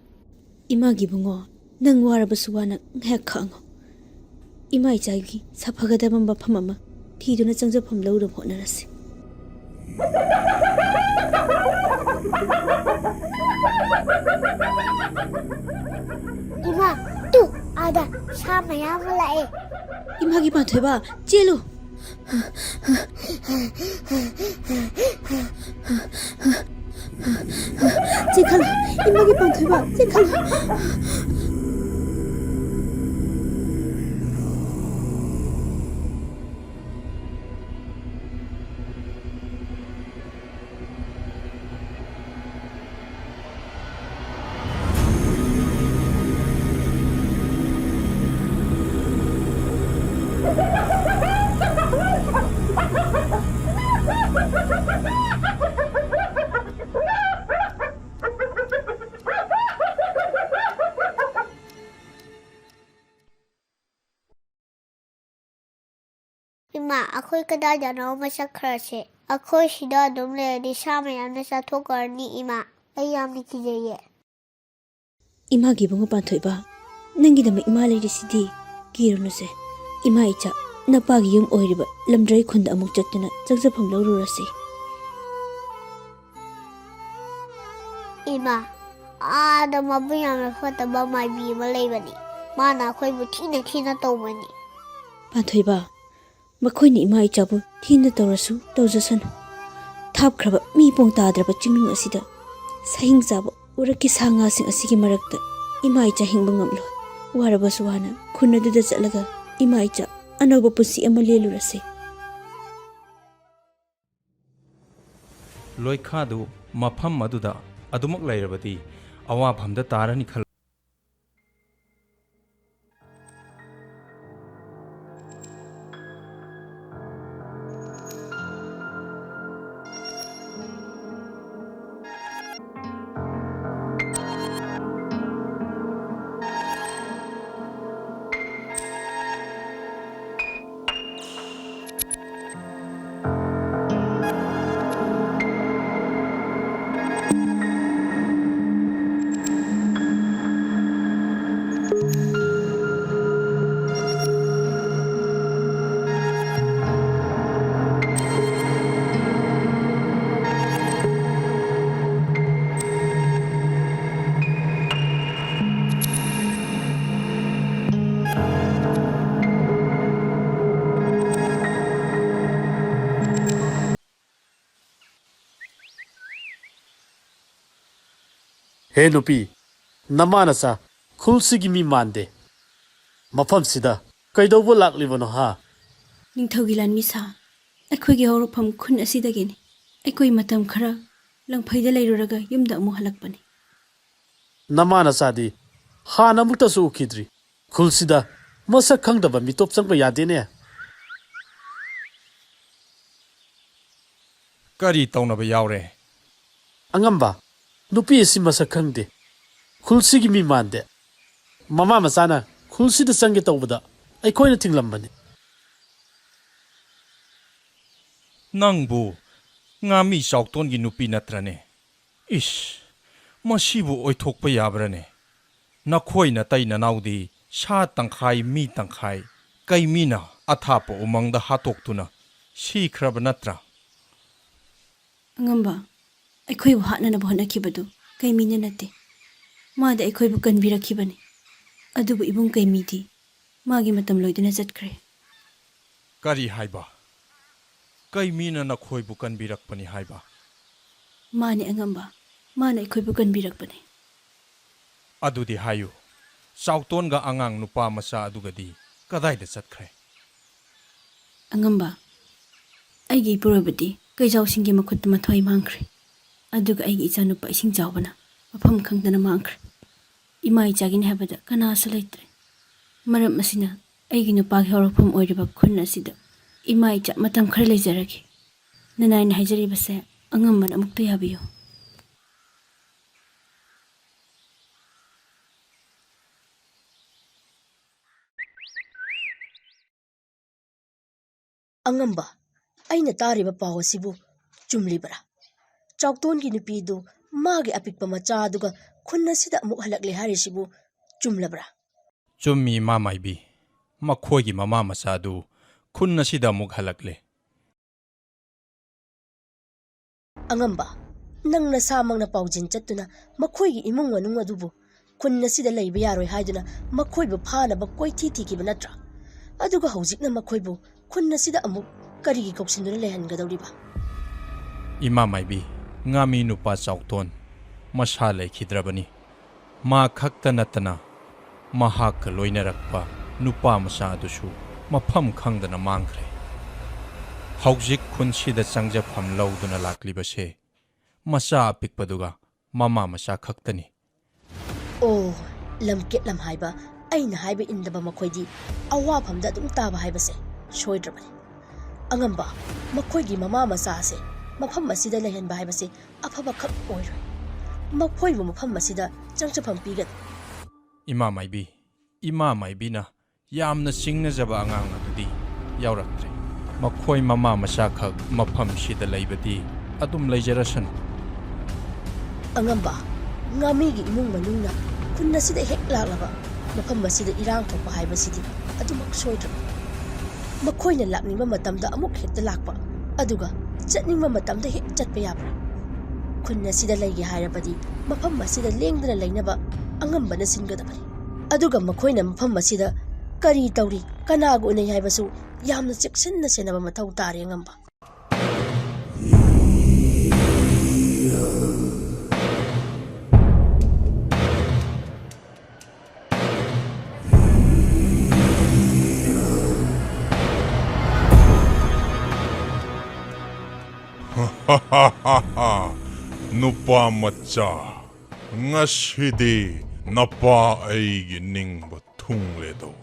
이마기 붕어, 능 와라버스 와나 해캉어. 이마 이자기 사파가다만 바파마마 티도나 짱자팜 러우르 보나라시. 이마, 뚜! 아다, 샤마야 몰라에. 이마기 바돼봐, 찔루. 찐칼라, 이마기 바돼봐, 찐칼라. 이마, 아쿠이 그다잖아 마sak 크라시. 아쿠이 시다 놈레디 샤마야 사토거니 이마. 아이암니 기제예. 이마기 붕어 반토이바, 능기다마 이마 레이리시디 기르누세. 이마 이자 나빠기 용 오이리바 람드라이 콘다 아목 잣드나 짱자팜 러우르라시. 이마, 아다 마부야나 퍼타바 마이비 말레이바니. 마나 아쿠이부 티나 또마니. 반토이바, मखोइनि इमा इचाबु थीन तौरसु तौजसनु थापख्रब मी पोंग ताद्रब चिंगनुंग असिदा सहिंग जाब उरकी सांगासिंग असिगी मरक्ता इमा इचा हिंग बंगमलो वारबसु वाना खुनदुदा चलगा इमा इचा ꯑꯅꯧꯕ ꯄꯨꯟꯁꯤ ꯑꯃ ꯂꯦꯜꯂꯨꯔꯁꯤ. ꯂꯣꯏꯈꯥꯗꯨ ꯃꯐꯝ ꯑꯗꯨꯗ ꯑꯗꯨꯃꯛ ꯂꯩꯔꯕꯗꯤ ꯑꯋꯥꯐꯝꯗ ꯇꯥꯔꯅꯤ ꯈꯜ ꯍꯦ ꯅꯨꯄꯤ, ꯅꯃꯥꯅꯆꯥ ꯈꯨꯜꯁꯤꯒꯤ ꯃꯤ ꯃꯥꯟꯗꯦ. ꯃꯐꯝꯁꯤꯗ ꯀꯩꯗꯧꯕ ꯂꯥꯛꯂꯤꯕꯅꯣ ꯍꯥ? ꯅꯤꯡꯊꯧꯒꯤ ꯂꯥꯟꯃꯤꯁꯥ, ꯑꯩꯈꯣꯏꯒꯤ ꯍꯧꯔꯛꯐꯝ ꯈꯨꯟ ꯑꯁꯤꯗꯒꯤꯅꯤ. ꯑꯩꯈꯣꯏ ꯃꯇꯝ ꯈꯔ ꯂꯪꯐꯩꯗ ꯂꯩꯔꯨꯔꯒ ꯌꯨꯝꯗ ꯑꯃꯨꯛ ꯍꯜꯂꯛꯄꯅꯤ. ꯅꯃꯥꯅꯆꯥꯗꯤ ꯍꯥꯟꯅ ꯑꯃꯨꯛꯇꯁꯨ ꯎꯈꯤꯗ꯭ꯔꯤ. ꯈꯨꯜꯁꯤꯗ ꯃꯁꯛ ꯈꯪꯗꯕ ꯃꯤꯇꯣꯞ ꯆꯪꯕ ꯌꯥꯗꯦꯅꯦ. ꯀꯔꯤ ꯇꯧꯅꯕ ꯌꯥꯎꯔꯦ? ꯑꯉꯝꯕ, ꯅꯨꯄꯤ ꯑꯁꯤ ꯃꯁꯛ ꯈꯪꯗꯦ. ꯈꯨꯜꯁꯤꯒꯤ ꯃꯤ ꯃꯥꯟꯗꯦ. ꯃꯃꯥ ꯃꯆꯥꯅ ꯈꯨꯜꯁꯤꯗ ꯆꯪꯒꯦ ꯇꯧꯕꯗ ꯑꯩꯈꯣꯏꯅ ꯊꯤꯡꯂꯝꯕꯅꯤ. ꯅꯪꯕꯨ ꯉꯥꯃꯤ ꯆꯥꯎꯇꯣꯟꯒꯤ ꯅꯨꯄꯤ ꯅꯠꯇ꯭ꯔꯅꯦ? ꯏꯁ, ꯃꯁꯤꯕꯨ ꯑꯣꯏꯊꯣꯛꯄ ꯌꯥꯕ꯭ꯔꯅꯦ? ꯅꯈꯣꯏ ꯅꯇꯩ ꯅꯅꯥꯎꯗꯤ ꯁꯥ ꯇꯪꯈꯥꯏ ꯃꯤ ꯇꯪꯈꯥꯏ ꯀꯩꯃꯤꯅ ꯑꯊꯥꯞꯄ ꯎꯃꯪꯗ ꯍꯥꯠꯇꯣꯛꯇꯨꯅ ꯁꯤꯈ꯭ꯔꯕ ꯅꯠꯇ꯭ꯔꯥ? ꯑꯉꯝꯕ, ꯑꯩꯈꯣꯏꯕꯨ ꯍꯥꯠꯅꯅꯕ ꯍꯣꯠꯅꯈꯤꯕꯗꯨ ꯀꯩꯃꯤꯅ ꯅꯠꯇꯦ. ꯃꯥꯗꯤ ꯑꯩꯈꯣꯏꯕꯨ ꯀꯟꯕꯤꯔꯛꯈꯤꯕꯅꯤ. ꯑꯗꯨꯕꯨ ꯏꯕꯨꯡ ꯀꯩꯃꯤꯗꯤ ꯃꯥꯒꯤ ꯃꯇꯝ ꯂꯣꯏꯗꯨꯅ ꯆꯠꯈ꯭ꯔꯦ. ꯀꯔꯤ ꯍꯥꯏꯕ? ꯀꯩꯃꯤꯅ ꯅꯈꯣꯏꯕꯨ ꯀꯟꯕꯤꯔꯛꯄꯅꯤ ꯍꯥꯏꯕ? ꯃꯥꯅꯦ ꯑꯉꯝꯕ, ꯃꯥꯅ ꯑꯩꯈꯣꯏꯕꯨ ꯀꯟꯕꯤꯔꯛꯄꯅꯤ. ꯑꯗꯨꯗꯤ ꯍꯥꯏꯌꯨ, ꯆꯥꯎꯇꯣꯟꯒ ꯑꯉꯥꯡ ꯅꯨꯄꯥ ꯃꯆꯥ ꯑꯗꯨꯒꯗꯤ ꯀꯗꯥꯏꯗ ꯆꯠꯈ꯭ꯔꯦ? ꯑꯉꯝꯕ, ꯑꯩꯒꯤ ꯏꯄꯨꯔꯣꯏꯕꯗꯤ ꯀꯩꯖꯥꯎꯁꯤꯡꯒꯤ ꯃꯈꯨꯠꯇ ꯃꯊ꯭ꯋꯥꯏ ꯃꯥꯡꯈ꯭ꯔꯦ. ꯑꯗꯨꯒ ꯑꯩꯒꯤ ꯏꯆꯥꯅꯨꯄꯥ ꯏꯁꯤꯡ ꯆꯥꯎꯕꯅ ꯃꯐꯝ ꯈꯪꯗꯅ ꯃꯥꯡꯈ꯭ꯔꯦ. ꯏꯃꯥ ꯏꯆꯥꯒꯤꯅꯤ ꯍꯥꯏꯕꯗ ꯀꯅꯥꯁꯨ ꯂꯩꯇ꯭ꯔꯦ. ꯃꯔꯝ ꯑꯁꯤꯅ ꯑꯩꯒꯤ ꯅꯨꯄꯥꯒꯤ ꯍꯧꯔꯛꯐꯝ ꯑꯣꯏꯔꯤꯕ ꯈꯨꯟ ꯑꯁꯤꯗ ꯏꯃꯥ ꯏꯆꯥ ꯃꯇꯝ ꯈꯔ ꯂꯩꯖꯔꯒꯦ. ꯅꯅꯥꯏꯅ ꯍꯥꯏꯖꯔꯤꯕꯁꯦ ꯑꯉꯝꯕꯅ ꯑꯃꯨꯛꯇ ꯌꯥꯕꯤꯌꯨ. ꯑꯉꯝꯕ, ꯑꯩꯅ ꯇꯥꯔꯤꯕ ꯄꯥꯎ ꯑꯁꯤꯕꯨ ꯆꯨꯝꯂꯤꯕꯔꯥ? ꯆꯥꯎꯇꯣꯟꯒꯤ ꯅꯨꯄꯤꯗꯨ ꯃꯥꯒꯤ ꯑꯄꯤꯛꯄ ꯃꯆꯥ ꯑꯗꯨꯒ ꯈꯨꯟ ꯑꯁꯤꯗ ꯑꯃꯨꯛ ꯍꯜꯂꯛꯂꯦ ꯍꯥꯏꯔꯤꯁꯤꯕꯨ ꯆꯨꯝꯂꯕ꯭ꯔꯥ? ꯆꯨꯝꯃꯤ ꯏꯃꯥ ꯃꯥꯏꯕꯤ. ꯃꯈꯣꯏꯒꯤ ꯃꯃꯥ ꯃꯆꯥꯗꯨ ꯈꯨꯟ ꯑꯁꯤꯗ ꯑꯃꯨꯛ ꯍꯜꯂꯛꯂꯦ. ꯑꯉꯝꯕ, ꯅꯪ ꯅꯁꯥꯃꯛꯅ ꯄꯥꯎꯖꯤꯟ ꯆꯠꯇꯨꯅ ꯃꯈꯣꯏꯒꯤ ꯏꯃꯨꯡ ꯃꯅꯨꯡ ꯑꯗꯨꯕꯨ ꯈꯨꯟ ꯑꯁꯤꯗ ꯂꯩꯕ ꯌꯥꯔꯣꯏ ꯍꯥꯏꯗꯨꯅ ꯃꯈꯣꯏꯕꯨ ꯐꯥꯅꯕ ꯀꯣꯏꯊꯤ ꯊꯤꯈꯤꯕ ꯅꯠꯇ꯭ꯔꯥ? ꯑꯗꯨꯒ ꯍꯧꯖꯤꯛꯅ ꯃꯈꯣꯏꯕꯨ ꯈꯨꯟ ꯑꯁꯤꯗ ꯑꯃꯨꯛ ꯀꯔꯤꯒꯤ ꯀꯧꯁꯤꯟꯗꯨꯅ ꯂꯩꯍꯟꯒꯗꯧꯔꯤꯕ? ꯏꯃꯥ ꯃꯥꯏꯕꯤ, ꯉꯥꯃꯤ ꯅꯨꯄꯥ ꯆꯥꯎꯇꯣꯟ ꯃꯁꯥ ꯂꯩꯈꯤꯗ꯭ꯔꯕꯅꯤ. ꯃꯥ ꯈꯛꯇ ꯅꯠꯇꯅ ꯃꯍꯥꯛꯀ ꯂꯣꯏꯅꯔꯛꯄ ꯅꯨꯄꯥ ꯃꯆꯥ ꯑꯗꯨꯁꯨ ꯃꯐꯝ ꯈꯪꯗꯅ ꯃꯥꯡꯈ꯭ꯔꯦ. ꯍꯧꯖꯤꯛ ꯈꯨꯟꯁꯤꯗ ꯆꯪꯖꯐꯝ ꯂꯧꯗꯨꯅ ꯂꯥꯛꯂꯤꯕꯁꯦ ꯃꯆꯥ ꯑꯄꯤꯛꯄꯗꯨꯒ ꯃꯃꯥ ꯃꯆꯥ ꯈꯛꯇꯅꯤ. ꯑꯣ, ꯂꯝꯀꯦꯠ ꯂꯝꯍꯥꯏꯕ, ꯑꯩꯅ ꯍꯥꯏꯕ ꯏꯟꯗꯕ ꯃꯈꯣꯏꯗꯤ ꯑꯋꯥꯐꯝꯗ ꯑꯗꯨꯝ ꯇꯥꯕ ꯍꯥꯏꯕꯁꯦ ꯁꯣꯏꯗ꯭ꯔꯕꯅꯤ. ꯑꯉꯝꯕ, ꯃꯈꯣꯏꯒꯤ ꯃꯃꯥ ꯃꯆꯥꯁꯦ ꯃꯐꯝ ꯑꯁꯤꯗ ꯂꯩꯍꯟꯕ ꯍꯥꯏꯕꯁꯦ ꯑꯐꯕ ꯈꯛ ꯑꯣꯏꯔꯣꯏ. ꯃꯈꯣꯏꯕꯨ ꯃꯐꯝ ꯑꯁꯤꯗ ꯆꯪꯖꯐꯝ ꯄꯤꯒꯗ. ꯏꯃꯥ ꯃꯥꯏꯕꯤꯅ ꯌꯥꯝꯅ ꯆꯤꯡꯅꯖꯕ ꯑꯉꯥꯡ ꯑꯗꯨꯗꯤ ꯌꯥꯎꯔꯛꯇ꯭ꯔꯦ. ꯃꯈꯣꯏ ꯃꯃꯥ ꯃꯆꯥꯈꯛ ꯃꯐꯝꯁꯤꯗ ꯂꯩꯕꯗꯤ ꯑꯗꯨꯝ ꯂꯩꯖꯔꯁꯅꯨ. ꯑꯉꯝꯕ, ꯉꯥꯃꯤꯒꯤ ꯏꯃꯨꯡ ꯃꯅꯨꯡꯅ ꯈꯨꯟ ꯑꯁꯤꯗ ꯍꯦꯛ ꯂꯥꯛꯂꯕ ꯃꯐꯝ ꯑꯁꯤꯗ ꯏꯔꯥꯡ ꯊꯣꯛꯄ ꯍꯥꯏꯕꯁꯤꯗꯤ ꯑꯗꯨꯃꯛ ꯁꯣꯏꯗ꯭ꯔꯕꯅꯤ. ꯃꯈꯣꯏꯅ ꯂꯥꯛꯅꯤꯡꯕ ꯃꯇꯝꯗ ꯑꯃꯨꯛ ꯍꯦꯛꯇ ꯂꯥꯛꯄ, ꯑꯗꯨꯒ ꯆꯠꯅꯤꯡꯕ ꯃꯇꯝꯗ ꯍꯦꯛ ꯆꯠꯄ ꯌꯥꯕ꯭ꯔꯥ? ꯈꯨꯟ ꯑꯁꯤꯗ ꯂꯩꯒꯦ ꯍꯥꯏꯔꯕꯗꯤ ꯃꯐꯝ ꯑꯁꯤꯗ ꯂꯦꯡꯗꯅ ꯂꯩꯅꯕ ꯑꯉꯝꯕꯅ ꯁꯤꯟꯒꯗꯕꯅꯤ. ꯑꯗꯨꯒ ꯃꯈꯣꯏꯅ ꯃꯐꯝ ꯑꯁꯤꯗ ꯀꯔꯤ ꯇꯧꯔꯤ, ꯀꯅꯥꯒ ꯎꯅꯩ ꯍꯥꯏꯕꯁꯨ ꯌꯥꯝꯅ ꯆꯦꯛꯁꯤꯟꯅ ꯁꯦꯟꯅꯕ ꯃꯊꯧ ꯇꯥꯔꯦ ꯑꯉꯝꯕ. Ha ha ha ha. Nupa macha. Ngashidi napa aigi ningba thungledo.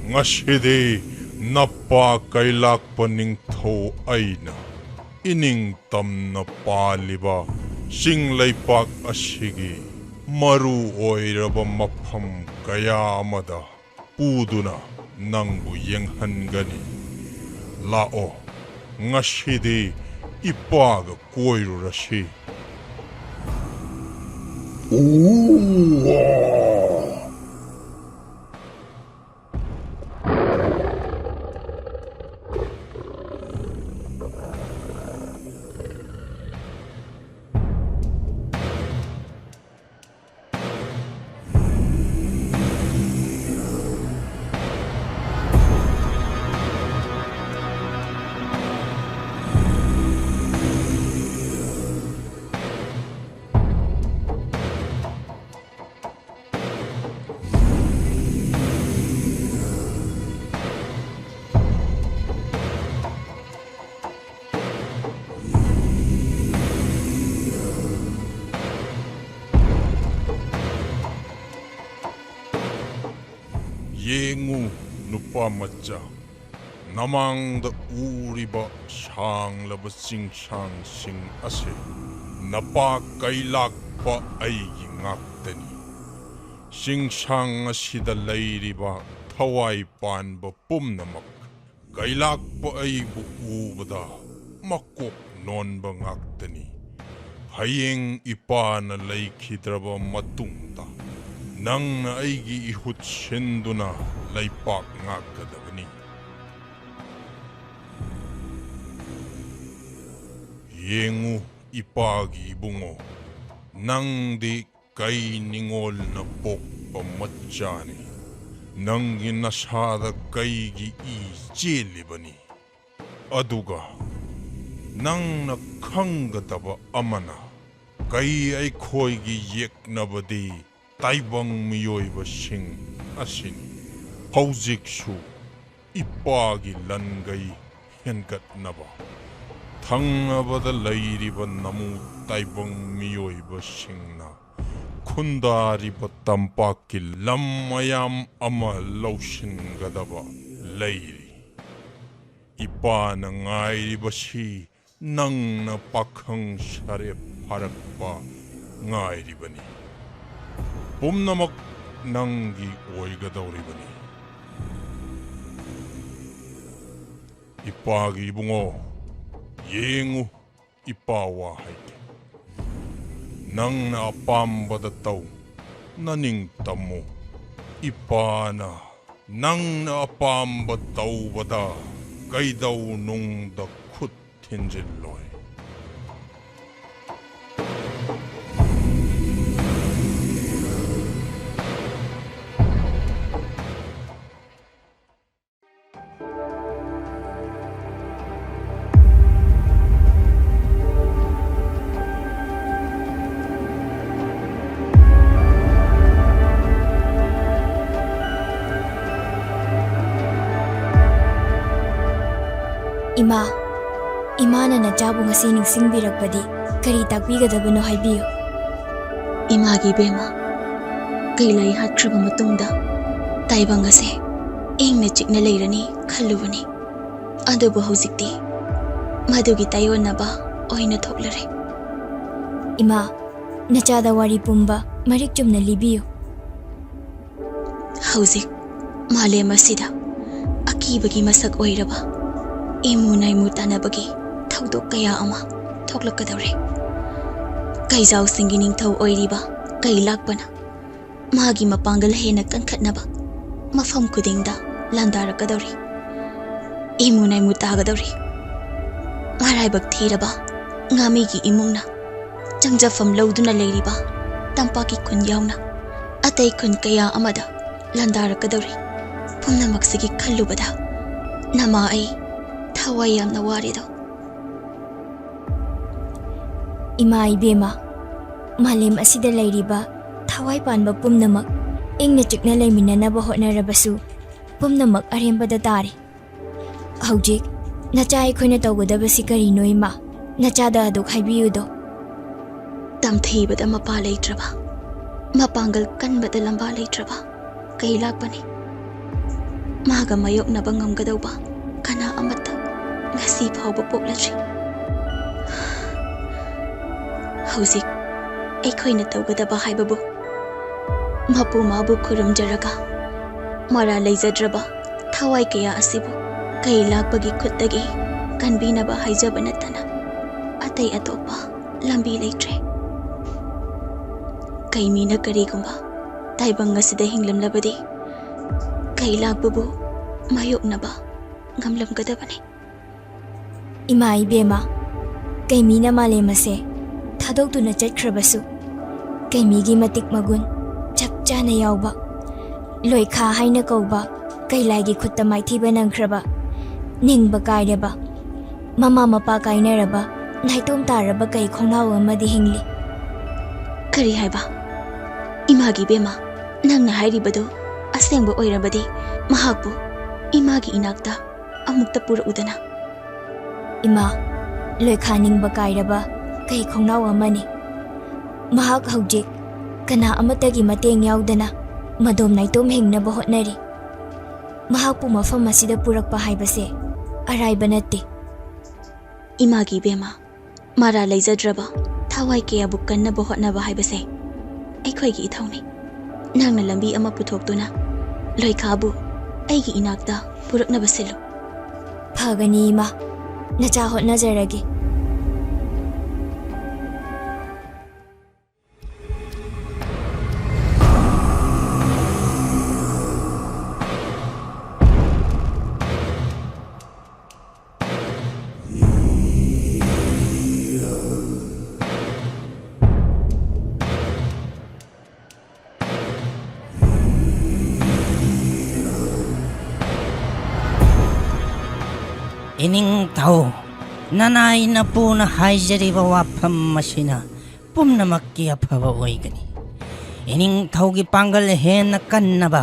Ngashidi napa kailak paning tho aina. Ining tamna paliba singlay pak asigi. Maru oiraba mafam kaya amada. Puduna nangbu yenghangani. Lao ngashidi ipaga koirurashi. Yengu nupa macha. Namang da uriba shang laba sing shang sing ase. Napa kailak pa aigi ngaktani. Sing shang asida layriba thawai pan ba pum namak. Kailak pa aibu ubada makok non ba ngaktani. Hayeng ipana laikhidraba matungta. Nang na aigi ihut shenduna laypak ngakadabani. Yengu ipagi bungo. Nang di kay ningol na pokpa matjani. Nang ginasada kaygi ijelibani. Aduga. Nang nakhangadaba amana. Kay ay koygi yeknabadi. Taibang miyoiba sing asin. Hauziksu ipagi langay hengat naba. Thangabada layriba namu taibang miyoiba sing na. Kundariba tampaki lamayam ama laushin gadaba layri. Ipa na ngayriba si nang na pakhang sarip harakpa ngayriba ni. Pumnamak nanggi oigadawribani. Ipagi bungo, yengu ipawa haike. Nang naapambada tau, naning tamo. Ipana, nang naapambada tau bada, kay daw nung da kut tinjiloy. Imana nachabu ngasi ningsingbirakpadi kari takbigadabano haibiyo. Imagi bema kailai hatraba matungda taibang ase ingna chikna leirani khallubani. Adubu hozikti madugi tayonnaba oina thoklare. Ima nachada wari pumba marik chumna libiyo. Hauzik malem asida akibagi masak oiraba imunai mutanabagi thawdok kaya ama thoklakadawre. Kaizau singi ningthau oiriba kailakpana magi mapangal hena kankhatnaba mafam kudingda landarakadawre. Imunai mutagadawre. Maraibak thiraba ngamigi imungna changjafam lauduna leiriba tampaki khun yauna atai khun kaya amada landarakadawre. Pumnamaksigi khallubada nama ai thawai yamna warido. Ima ibema malem asida leiriba thawai panba pumnamak ingna chikna leiminanaba hotnarabasu pumnamak arembada tare. Haujik nachai khoina tawgadabasi karino ima ꯅꯆꯥꯗ ꯑꯗꯨꯛ ꯍꯥꯏꯕꯤꯌꯨꯗꯣ ꯇꯝꯊꯤꯕꯗ ꯃꯄꯥ ꯂꯩꯇ꯭ꯔꯕ ꯃꯄꯥꯡꯒꯜ ꯀꯟꯕꯗ ꯂꯝꯕꯥ ꯂꯩꯇ꯭ꯔꯕ ꯀꯩ ꯂꯥꯛꯄꯅꯤ ꯃꯥꯒ ꯃꯥꯌꯣꯛꯅꯕ ꯉꯝꯒꯗꯧꯕ ꯀꯅꯥ ꯑꯃꯠꯇ ꯉꯁꯤ ꯐꯥꯎꯕ ꯄꯣꯛꯂꯗ꯭ꯔꯤ ꯍꯧꯖꯤꯛ ꯑꯩꯈꯣꯏꯅ ꯇꯧꯒꯗꯕ ꯍꯥꯏꯕꯕꯨ ꯃꯄꯨ ꯃꯥꯕꯨ ꯈꯨꯔꯨꯝꯖꯔꯒ ꯃꯔꯥ ꯂꯩꯖꯗ꯭ꯔꯕ ꯊꯋꯥꯏ ꯀꯌꯥ ꯑꯁꯤꯕꯨ ꯀꯩ ꯂꯥꯛꯄꯒꯤ ꯈꯨꯠꯇꯒꯤ ꯀꯟꯕꯤꯅꯕ ꯍꯥꯏꯖꯕ ꯅꯠꯇꯅ ꯑꯇꯩ ꯑꯇꯣꯞꯄ ꯂꯝꯕꯤ ꯂꯩꯇ꯭ꯔꯦ ꯀꯩꯃꯤꯅ ꯀꯔꯤꯒꯨꯝꯕ ꯇꯥꯏꯕꯪ ꯑꯁꯤꯗ ꯍꯤꯡꯂꯝꯂꯕꯗꯤ ꯀꯩ ꯂꯥꯛꯄꯕꯨ ꯃꯥꯌꯣꯛꯅꯕ ꯉꯝꯂꯝꯒꯗꯕꯅꯤ ꯏꯃꯥ ꯏꯕꯦꯝꯃ ꯀꯩꯃꯤꯅ ꯃꯥꯂꯦꯝ ꯑꯁꯦ ꯊꯥꯗꯣꯛꯇꯨꯅ ꯆꯠꯈ꯭ꯔꯕꯁꯨ ꯀꯩꯃꯤꯒꯤ ꯃꯇꯤꯛ ꯃꯒꯨꯟ ꯆꯞ ꯆꯥꯅ ꯌꯥꯎꯕ ꯂꯣꯏꯈꯥ ꯍꯥꯏꯅ ꯀꯧꯕ ꯀꯩꯂꯥꯏꯒꯤ ꯈꯨꯠꯇ ꯃꯥꯏꯊꯤꯕ ꯅꯪꯈ꯭ꯔꯕ ꯅꯤꯡꯕ ꯀꯥꯏꯔꯕ ꯃꯃꯥ ꯃꯄꯥ ꯀꯥꯏꯅꯔꯕ ꯅꯥꯏꯇꯣꯝ ꯇꯥꯔꯕ ꯀꯩ ꯈꯣꯡꯅꯥꯎ ꯑꯃꯗꯤ ꯍꯤꯡꯂꯤ ꯀꯔꯤ ꯍꯥꯏꯕ ꯏꯃꯥꯒꯤ ꯕꯦꯝꯃ ꯅꯪꯅ ꯍꯥꯏꯔꯤꯕꯗꯨ ꯑꯁꯦꯡꯕ ꯑꯣꯏꯔꯕꯗꯤ ꯃꯍꯥꯛꯄꯨ ꯏꯃꯥꯒꯤ ꯏꯅꯥꯛꯇ ꯑꯃꯨꯛꯇ ꯄꯨꯔꯛꯎꯗꯅ ꯏꯃꯥ ꯂꯣꯏꯈꯥ ꯅꯤꯡꯕ ꯀꯥꯏꯔꯕ ꯀꯩ ꯈꯣꯡꯅꯥꯎ ꯑꯃꯅꯤ ꯃꯍꯥꯛ ꯍꯧꯖꯤꯛ ꯀꯅꯥ ꯑꯃꯠꯇꯒꯤ ꯃꯇꯦꯡ ꯌꯥꯎꯗꯅ ꯃꯗꯣꯝ ꯅꯥꯏꯇꯣꯝ ꯍꯤꯡꯅꯕ ꯍꯣꯠꯅꯔꯤ ꯃꯍꯥꯛꯄꯨ ꯃꯐꯝ ꯑꯁꯤꯗ ꯄꯨꯔꯛꯄ ꯍꯥꯏꯕꯁꯦ ꯑꯔꯥꯏꯕ ꯅꯠꯇꯦ ꯏꯃꯥꯒꯤ ꯕꯦꯝꯃ ꯃꯔꯥ ꯂꯩꯖꯗ꯭ꯔꯕ ꯊꯋꯥꯏ ꯀꯌꯥꯕꯨ ꯀꯟꯅꯕ ꯍꯣꯠꯅꯕ ꯍꯥꯏꯕꯁꯦ ꯑꯩꯈꯣꯏꯒꯤ ꯏꯊꯧꯅꯤ ꯅꯪꯅ ꯂꯝꯕꯤ ꯑꯃ ꯄꯨꯊꯣꯛꯇꯨꯅ ꯂꯣꯏꯈꯥꯕꯨ ꯑꯩꯒꯤ ꯏꯅꯥꯛꯇ ꯄꯨꯔꯛꯅꯕ ꯁꯤꯜꯂꯨ ꯐꯒꯅꯤ ꯏꯃꯥ ꯅꯆꯥ ꯍꯣꯠꯅꯖꯔꯒꯦ ꯏꯅꯤꯡꯊꯧ ꯅꯅꯥꯏ ꯅꯄꯨꯅ ꯍꯥꯏꯖꯔꯤꯕ ꯋꯥꯐꯝ ꯑꯁꯤꯅ ꯄꯨꯝꯅꯃꯛꯀꯤ ꯑꯐꯕ ꯑꯣꯏꯒꯅꯤ ꯏꯅꯤꯡꯊꯧꯒꯤ ꯄꯥꯡꯒꯜ ꯍꯦꯟꯅ ꯀꯟꯅꯕ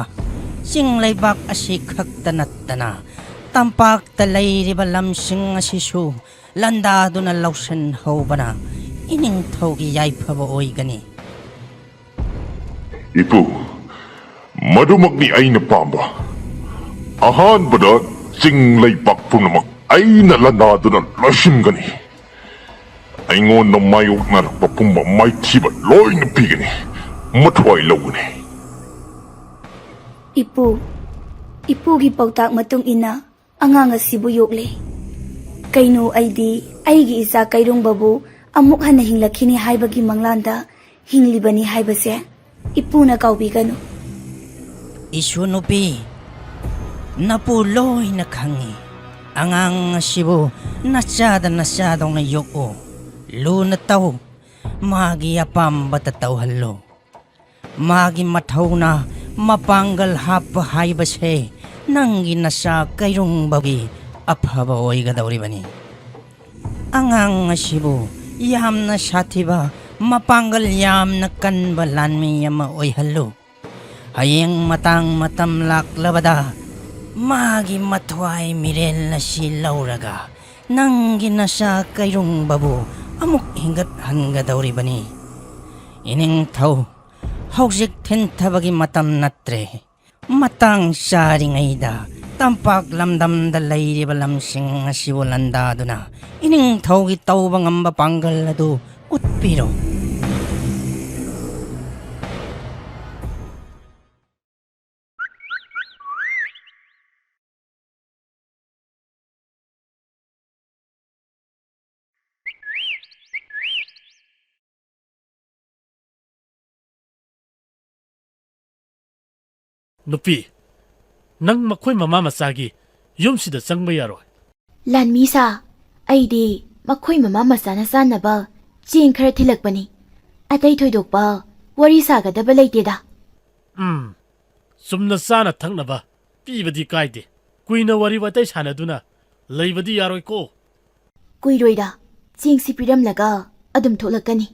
ꯆꯤꯡ ꯂꯩꯕꯥꯛ ꯑꯁꯤ ꯈꯛꯇ ꯅꯠꯇꯅ ꯇꯝꯄꯥꯛꯇ ꯂꯩꯔꯤꯕ ꯂꯝꯁꯤꯡ ꯑꯁꯤꯁꯨ ꯂꯥꯟꯗꯥꯗꯨꯅ ꯂꯧꯁꯤꯟꯍꯧꯕꯅ ꯏꯅꯤꯡꯊꯧꯒꯤ ꯌꯥꯏꯐꯕ ꯑꯣꯏꯒꯅꯤ ꯏꯄꯨ ꯃꯗꯨꯃꯛꯅꯤ ꯑꯩꯅ ꯄꯥꯝꯕ ꯑꯍꯥꯟꯕꯗ ꯆꯤꯡ ꯂꯩꯕꯥꯛ ꯄꯨꯝꯅꯃꯛ ꯑꯩꯅ ꯂꯥꯟꯗꯥꯗꯨꯅ ꯂꯣꯏꯁꯤꯟꯒꯅꯤ ꯑꯩꯉꯣꯟꯗ ꯃꯥꯌꯣꯛꯅꯔꯛꯄ ꯄꯨꯝꯕ ꯃꯥꯏꯊꯤꯕ ꯂꯣꯏꯅ ꯄꯤꯒꯅꯤ ꯃꯊ꯭ꯋꯥꯏ ꯂꯧꯒꯅꯤ ꯏꯄꯨꯒꯤ ꯄꯥꯎꯇꯥꯛ ꯃꯇꯨꯡ ꯏꯟꯅ ꯑꯉꯥꯡ ꯑꯁꯤꯕꯨ ꯌꯣꯛꯂꯦ ꯀꯩꯅꯣ ꯑꯩꯗꯤ ꯑꯩꯒꯤ ꯏꯆꯥ ꯀꯩꯔꯨꯡꯕꯕꯨ ꯑꯃꯨꯛ ꯍꯟꯅ ꯍꯤꯡꯂꯛꯈꯤꯅꯤ ꯍꯥꯏꯕꯒꯤ ꯃꯪꯂꯥꯟꯗ ꯍꯤꯡꯂꯤꯕꯅꯤ ꯍꯥꯏꯕꯁꯦ ꯏꯄꯨꯅ ꯀꯥꯎꯕꯤꯒꯅꯨ ꯏꯁꯨ ꯅꯨꯄꯤ ꯅꯄꯨ ꯂꯣꯏꯅ ꯈꯪꯉꯤ ꯑꯉꯥꯡ ꯑꯁꯤꯕꯨ ꯅꯆꯥꯗꯧꯅ ꯌꯣꯛꯎ ꯂꯨꯅ ꯇꯧ ꯃꯥꯒꯤ ꯑꯄꯥꯝꯕꯇ ꯇꯧꯍꯜꯂꯨ ꯃꯥꯒꯤ ꯃꯊꯧꯅ ꯃꯄꯥꯡꯒꯜ ꯍꯥꯞꯄ ꯍꯥꯏꯕꯁꯦ ꯅꯪꯒꯤ ꯅꯆꯥ ꯀꯩꯔꯨꯡꯕꯒꯤ ꯑꯐꯕ ꯑꯣꯏꯒꯗꯧꯔꯤꯕꯅꯤ ꯑꯉꯥꯡ ꯑꯁꯤꯕꯨ ꯌꯥꯝꯅ ꯁꯥꯊꯤꯕ ꯃꯄꯥꯡꯒꯜ ꯌꯥꯝꯅ ꯀꯟꯕ ꯂꯥꯟꯃꯤ ꯑꯃ ꯑꯣꯏꯍꯜꯂꯨ ꯍꯌꯦꯡ ꯃꯇꯥꯡ ꯃꯇꯝ ꯂꯥꯛꯂꯕꯗ ꯃꯥꯒꯤ ꯃꯊ꯭ꯋꯥꯏ ꯃꯤꯔꯦꯜ ꯑꯁꯤ ꯂꯧꯔꯒ ꯅꯪꯒꯤ ꯅꯆꯥ ꯀꯩꯔꯨꯡꯕꯕꯨ ꯑꯃꯨꯛ ꯍꯤꯡꯒꯠꯍꯟꯒꯗꯧꯔꯤꯕꯅꯤ ꯏꯅꯤꯡꯊꯧ ꯍꯧꯖꯤꯛ ꯊꯤꯟꯊꯕꯒꯤ ꯃꯇꯝ ꯅꯠꯇ꯭ꯔꯦ ꯃꯇꯥꯡ ꯆꯥꯔꯤꯉꯩꯗ ꯇꯝꯄꯥꯛ ꯂꯝꯗꯝꯗ ꯂꯩꯔꯤꯕ ꯂꯝꯁꯤꯡ ꯑꯁꯤꯕꯨ ꯂꯥꯟꯗꯥꯗꯨꯅ ꯏꯅꯤꯡꯊꯧꯒꯤ ꯇꯧꯕ ꯉꯝꯕ ꯄꯥꯡꯒꯜ ꯑꯗꯨ ꯎꯠꯄꯤꯔꯣ ꯅꯨꯄꯤ ꯅꯪ ꯃꯈꯣꯏ ꯃꯃꯥ ꯃꯆꯥꯒꯤ ꯌꯨꯝꯁꯤꯗ ꯆꯪꯕ ꯌꯥꯔꯣꯏ ꯂꯥꯟꯃꯤꯁꯥ ꯑꯩꯗꯤ ꯃꯈꯣꯏ ꯃꯃꯥ ꯃꯆꯥꯅ ꯆꯥꯅꯕ ꯆꯦꯡ ꯈꯔ ꯊꯤꯜꯂꯛꯄꯅꯤ ꯑꯇꯩ ꯊꯣꯏꯗꯣꯛꯄ ꯋꯥꯔꯤ ꯁꯥꯒꯗꯕ ꯂꯩꯇꯦꯗ ꯆꯨꯝꯅ ꯆꯥꯅ ꯊꯛꯅꯕ ꯄꯤꯕꯗꯤ ꯀꯥꯏꯗꯦ ꯀꯨꯏꯅ ꯋꯥꯔꯤ ꯋꯥꯇꯥꯏ ꯁꯥꯟꯅꯗꯨꯅ ꯂꯩꯕꯗꯤ ꯌꯥꯔꯣꯏꯀꯣ ꯀꯨꯏꯔꯣꯏꯗ ꯆꯦꯡꯁꯤ ꯄꯤꯔꯝꯂꯒ ꯑꯗꯨꯝ ꯊꯣꯛꯂꯛꯀꯅꯤ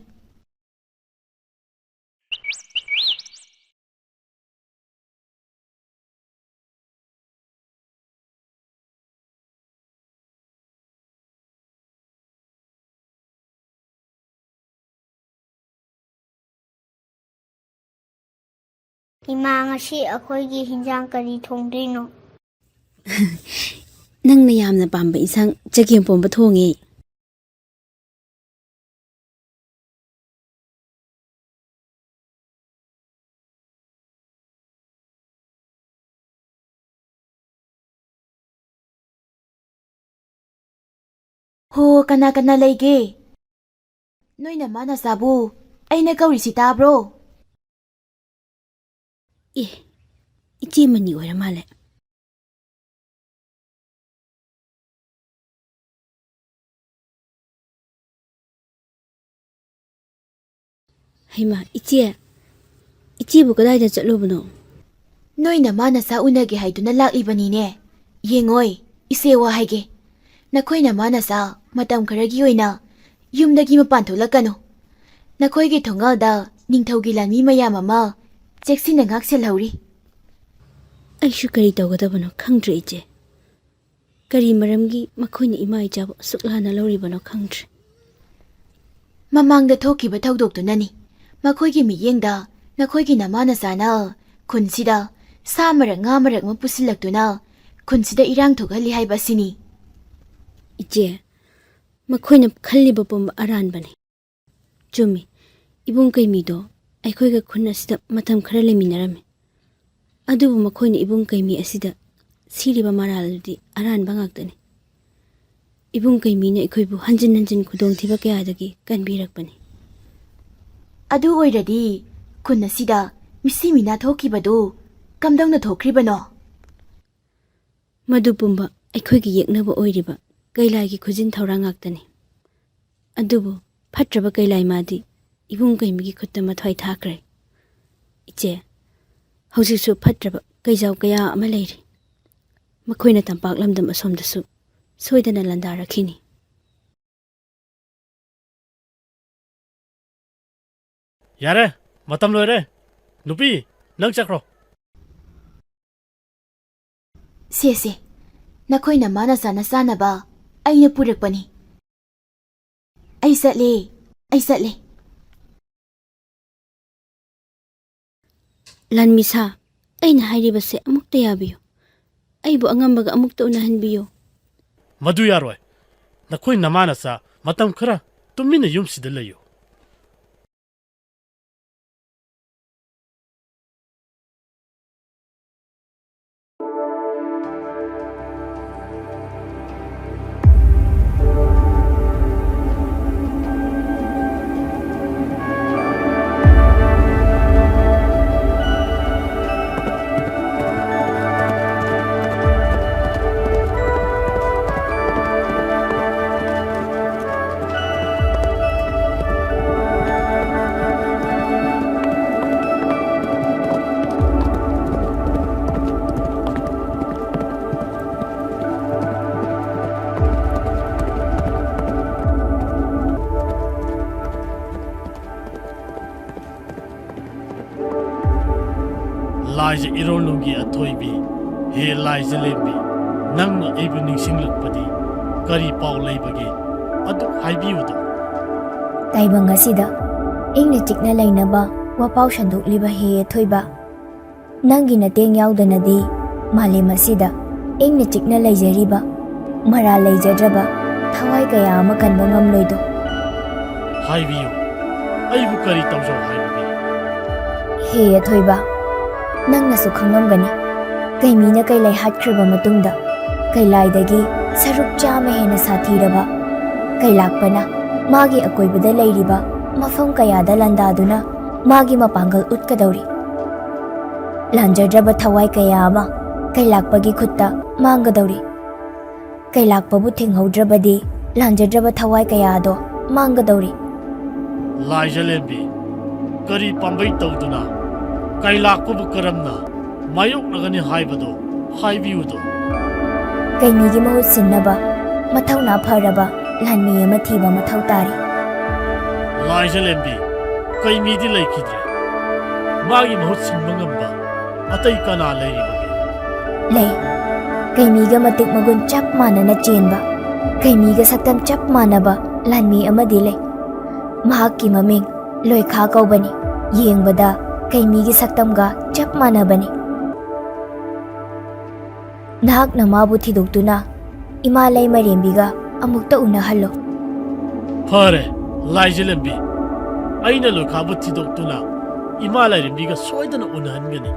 Ima ngasi akhoi hinjang kari thongdino. ꯅꯪꯅ ꯌꯥꯝꯅ ꯄꯥꯝꯕ ꯏꯟꯁꯥꯡ ꯆꯒꯦꯝꯄꯣꯝꯕ ꯊꯣꯡꯉꯦ. ꯍꯣ ꯀꯅꯥ ꯀꯅꯥ ꯂꯩꯒꯦ? ꯅꯣꯏꯅ ꯃꯥꯅ ꯆꯥꯕꯨ ꯑꯩꯅ ꯀꯧꯔꯤꯁꯤ ꯇꯥꯕ꯭ꯔꯣ? ꯑꯦ, ꯏꯆꯦ ꯃꯅꯤ ꯑꯣꯏꯔ ꯃꯥꯜꯂꯦ. ꯍꯩꯃꯥ, ꯏꯆꯦꯕꯨ ꯀꯗꯥꯏꯗ ꯆꯠꯂꯨꯕꯅꯣ? ꯅꯣꯏꯅ ꯃꯥꯅ ꯆꯥ ꯎꯅꯒꯦ ꯍꯥꯏꯗꯨꯅ ꯂꯥꯛꯂꯤꯕꯅꯤꯅꯦ. ꯌꯦꯡꯉꯣꯏ, ꯏꯆꯦ ꯋꯥ ꯍꯥꯏꯒꯦ. ꯅꯈꯣꯏꯅ ꯃꯥꯅ ꯆꯥ ꯃꯇꯝ ꯈꯔꯒꯤ ꯑꯣꯏꯅ ꯌꯨꯝꯗꯒꯤ ꯃꯄꯥꯟ ꯊꯣꯛꯂꯛꯀꯅꯨ. ꯅꯈꯣꯏꯒꯤ ꯊꯣꯡꯒꯥꯜꯗ ꯅꯤꯡꯊꯧꯒꯤ ꯂꯥꯟꯃꯤ ꯃꯌꯥꯝ ꯑꯃ ꯆꯦꯛꯁꯤꯟꯅ ꯉꯥꯛꯁꯦꯜꯍꯧꯔꯤ. ꯑꯩꯁꯨ ꯀꯔꯤ ꯇꯧꯒꯗꯕꯅꯣ ꯈꯪꯗ꯭ꯔꯦ ꯏꯆꯦ. ꯀꯔꯤ ꯃꯔꯝꯒꯤ ꯃꯈꯣꯏꯅ ꯏꯃꯥ ꯏꯆꯥꯕꯨ ꯑꯁꯨꯛ ꯂꯥꯟꯅ ꯂꯧꯔꯤꯕꯅꯣ ꯈꯪꯗ꯭ꯔꯦ. ꯃꯃꯥꯡꯗ ꯊꯣꯛꯈꯤꯕ ꯊꯧꯗꯣꯛꯇꯨꯅꯅꯤ. ꯃꯈꯣꯏꯒꯤ ꯃꯤꯠꯌꯦꯡꯗ ꯅꯈꯣꯏꯒꯤ ꯅꯃꯥꯅ ꯆꯥꯅ ꯈꯨꯟꯁꯤꯗ ꯁꯥ ꯃꯔꯛ ꯉꯥ ꯃꯔꯛ ꯑꯃ ꯄꯨꯁꯤꯜꯂꯛꯇꯨꯅ ꯈꯨꯟꯁꯤꯗ ꯏꯔꯥꯡ ꯊꯣꯛꯍꯜꯂꯤ ꯍꯥꯏꯕ ꯑꯁꯤꯅꯤ. ꯏꯆꯦ, ꯃꯈꯣꯏꯅ ꯈꯜꯂꯤꯕ ꯄꯨꯝꯕ ꯑꯔꯥꯟꯕꯅꯤ. ꯆꯨꯝꯃꯤ, ꯏꯕꯨꯡ ꯀꯩꯃꯤꯗꯣ ꯑꯩꯈꯣꯏꯒ ꯈꯨꯟ ꯑꯁꯤꯗ ꯃꯇꯝ ꯈꯔ ꯂꯩꯃꯤꯟꯅꯔꯝꯃꯤ. ꯑꯗꯨꯕꯨ ꯃꯈꯣꯏꯅ ꯏꯕꯨꯡ ꯀꯩꯃꯤ ꯑꯁꯤꯗ ꯁꯤꯔꯤꯕ ꯃꯔꯥꯜꯗꯨꯗꯤ ꯑꯔꯥꯟꯕ ꯉꯥꯛꯇꯅꯤ. ꯏꯕꯨꯡ ꯀꯩꯃꯤꯅ ꯑꯩꯈꯣꯏꯕꯨ ꯍꯟꯖꯤꯟ ꯍꯟꯖꯤꯟ ꯈꯨꯗꯣꯡꯊꯤꯕ ꯀꯌꯥꯗꯒꯤ ꯀꯟꯕꯤꯔꯛꯄꯅꯤ. ꯑꯗꯨ ꯑꯣꯏꯔꯗꯤ ꯈꯨꯟ ꯑꯁꯤꯗ ꯃꯤꯁꯤ ꯃꯤꯅꯥ ꯊꯣꯛꯈꯤꯕꯗꯨ ꯀꯝꯗꯧꯅ ꯊꯣꯛꯈ꯭ꯔꯤꯕꯅꯣ? ꯃꯗꯨ ꯄꯨꯝꯕ ꯑꯩꯈꯣꯏꯒꯤ ꯌꯦꯛꯅꯕ ꯑꯣꯏꯔꯤꯕ ꯀꯩꯂꯥꯏꯒꯤ ꯈꯨꯖꯤꯟ ꯊꯧꯔꯥꯡ ꯉꯥꯛꯇꯅꯤ. ꯑꯗꯨꯕꯨ ꯐꯠꯇ꯭ꯔꯕ ꯀꯩꯂꯥꯏ ꯃꯥꯗꯤ ꯏꯕꯨꯡ ꯀꯩꯃꯤꯒꯤ ꯈꯨꯠꯇ ꯃꯊ꯭ꯋꯥꯏ ꯊꯥꯈ꯭ꯔꯦ. ꯏꯆꯦ, ꯍꯧꯖꯤꯛꯁꯨ ꯐꯠꯇ꯭ꯔꯕ ꯀꯩꯖꯥꯎ ꯀꯌꯥ ꯑꯃ ꯂꯩꯔꯤ. ꯃꯈꯣꯏꯅ ꯇꯝꯄꯥꯛ ꯂꯝꯗꯝ ꯑꯁꯣꯝꯗꯁꯨ ꯁꯣꯏꯗꯅ ꯂꯥꯟꯗꯥꯔꯛꯈꯤꯅꯤ. ꯌꯥꯔꯦ, ꯃꯇꯝ ꯂꯣꯏꯔꯦ. ꯅꯨꯄꯤ, ꯅꯪ ꯆꯠꯈ꯭ꯔꯣ. ꯁꯦ, ꯅꯈꯣꯏꯅ ꯃꯥꯅ ꯆꯥꯅꯕ ꯑꯩꯅ ꯄꯨꯔꯛꯄꯅꯤ. ꯑꯩ ꯆꯠꯂꯦ. ꯂꯥꯟꯃꯤꯁꯥ, ꯑꯩꯅ ꯍꯥꯏꯔꯤꯕꯁꯦ ꯑꯃꯨꯛꯇ ꯌꯥꯕꯤꯌꯨ. ꯑꯩꯕꯨ ꯑꯉꯝꯕꯒ ꯑꯃꯨꯛꯇ ꯎꯅꯍꯟꯕꯤꯌꯨ. ꯃꯗꯨ ꯌꯥꯔꯣꯏ. ꯅꯈꯣꯏ ꯅꯃꯥꯅꯆꯥ ꯃꯇꯝ ꯈꯔ ꯇꯨꯃꯤꯟꯅ ꯌꯨꯝꯁꯤꯗ ꯂꯩꯌꯨ. ꯂꯥꯏꯖ ꯏꯔꯣꯜꯅꯨꯡꯒꯤ ꯑꯊꯣꯏꯕꯤ, ꯍꯦ ꯂꯥꯏꯖ ꯂꯦꯝꯕꯤ, ꯅꯪꯅ ꯑꯩꯕꯨ ꯅꯤꯡꯁꯤꯡꯂꯛꯄꯗꯤ ꯀꯔꯤ ꯄꯥꯎ ꯂꯩꯕꯒꯦ? ꯑꯗꯨ ꯍꯥꯏꯕꯤꯌꯨꯗ. ꯇꯥꯏꯕꯪ ꯑꯁꯤꯗ ꯏꯪꯅ ꯆꯤꯛꯅ ꯂꯩꯅꯕ ꯋꯥꯄꯥꯎ ꯁꯟꯗꯣꯛꯂꯤꯕ ꯍꯦ ꯑꯊꯣꯏꯕ, ꯅꯪꯒꯤ ꯅꯇꯦꯡ ꯌꯥꯎꯗꯅꯗꯤ ꯃꯥꯂꯦꯝ ꯑꯁꯤꯗ ꯏꯪꯅ ꯆꯤꯛꯅ ꯂꯩꯖꯔꯤꯕ ꯃꯔꯥꯜ ꯂꯩꯖꯗ꯭ꯔꯕ ꯊꯋꯥꯏ ꯀꯌꯥ ꯑꯃ ꯀꯟꯕ ꯉꯝꯂꯣꯏꯗꯣ. ꯍꯥꯏꯕꯤꯌꯨ, ꯑꯩꯕꯨ ꯀꯔꯤ ꯇꯧꯖꯧ ꯍꯥꯏꯕꯒꯦ? ꯍꯦ ꯑꯊꯣꯏꯕ, ꯅꯪꯅꯁꯨ ꯈꯪꯂꯝꯒꯅꯤ. ꯀꯩꯃꯤꯅ ꯀꯩꯂꯩ ꯍꯥꯠꯈ꯭ꯔꯕ ꯃꯇꯨꯡꯗ ꯀꯩꯂꯥꯏꯗꯒꯤ ꯁꯔꯨꯛ 100 ꯍꯦꯟꯅ ꯁꯥꯊꯤꯔꯕ ꯀꯩꯂꯥꯛꯄꯅ ꯃꯥꯒꯤ ꯑꯀꯣꯏꯕꯗ ꯂꯩꯔꯤꯕ ꯃꯐꯝ ꯀꯌꯥꯗ ꯂꯥꯟꯗꯥꯗꯨꯅ ꯃꯥꯒꯤ ꯃꯄꯥꯡꯒꯜ ꯎꯠꯀꯗꯧꯔꯤ. ꯂꯥꯟꯖꯗ꯭ꯔꯕ ꯊꯋꯥꯏ ꯀꯌꯥ ꯑꯃ ꯀꯩꯂꯥꯛꯄꯒꯤ ꯈꯨꯠꯇ ꯃꯥꯡꯒꯗꯧꯔꯤ. ꯀꯩꯂꯥꯛꯄꯕꯨ ꯊꯤꯡꯍꯧꯗ꯭ꯔꯕꯗꯤ ꯂꯥꯟꯖꯗ꯭ꯔꯕ ꯊꯋꯥꯏ ꯀꯌꯥꯗꯣ ꯃꯥꯡꯒꯗꯧꯔꯤ. ꯂꯥꯏꯖ ꯂꯦꯝꯕꯤ, ꯀꯔꯤ ꯄꯥꯝꯕꯩ ꯇꯧꯗꯨꯅ ꯀꯩꯂꯥꯛꯄꯕꯨ ꯀꯔꯝꯅ ꯃꯥꯌꯣꯛꯅꯒꯅꯤ ꯍꯥꯏꯕꯗꯣ ꯍꯥꯏꯕꯤꯌꯨꯗꯣ. ꯀꯩꯃꯤꯒꯤ ꯃꯍꯨꯠ ꯁꯤꯟꯅꯕ ꯃꯊꯧꯅꯥ ꯐꯔꯕ ꯂꯥꯟꯃꯤ ꯑꯃ ꯊꯤꯕ ꯃꯊꯧ ꯇꯥꯔꯤ. ꯂꯥꯏꯖ ꯂꯦꯝꯕꯤ, ꯀꯩꯃꯤꯗꯤ ꯂꯩꯈꯤꯗ꯭ꯔꯦ. ꯃꯥꯒꯤ ꯃꯍꯨꯠ ꯁꯤꯟꯕ ꯉꯝꯕ ꯑꯇꯩ ꯀꯅꯥ ꯂꯩꯔꯤꯕꯒꯦ? ꯂꯩ. ꯀꯩꯃꯤꯒ ꯃꯇꯤꯛ ꯃꯒꯨꯟ ꯆꯞ ꯃꯥꯟꯅꯅ ꯆꯦꯟꯕ, ꯀꯩꯃꯤꯒ ꯁꯛꯇꯝ ꯆꯞ ꯃꯥꯟꯅꯕ ꯂꯥꯟꯃꯤ ꯑꯃꯗꯤ ꯂꯩ. ꯃꯍꯥꯛꯀꯤ ꯃꯃꯤꯡ ꯂꯣꯏꯈꯥ ꯀꯧꯕꯅꯤ. ꯌꯦꯡꯕꯗ Keimiꯒꯤ ꯁꯛꯇꯝꯒ ꯆꯞ ꯃꯥꯟꯅꯕꯅꯤ꯫ ꯅꯍꯥꯛꯅ ꯃꯥꯕꯨ ꯊꯤꯗꯣꯛꯇꯨꯅ ꯏꯃꯥ ꯂꯩꯃꯔꯦꯝꯕꯤꯒ ꯑꯃꯨꯛꯇ ꯎꯅꯍꯜꯂꯣ꯫ ꯐꯔꯦ ꯂꯥꯏꯖꯂꯦꯝꯕꯤ, ꯑꯩꯅ ꯂꯣꯏꯈꯥꯕꯨ ꯊꯤꯗꯣꯛꯇꯨꯅ ꯏꯃꯥ ꯂꯥꯏꯔꯦꯝꯕꯤꯒ ꯁꯣꯏꯗꯅ ꯎꯅꯍꯟꯒꯅꯤ꯫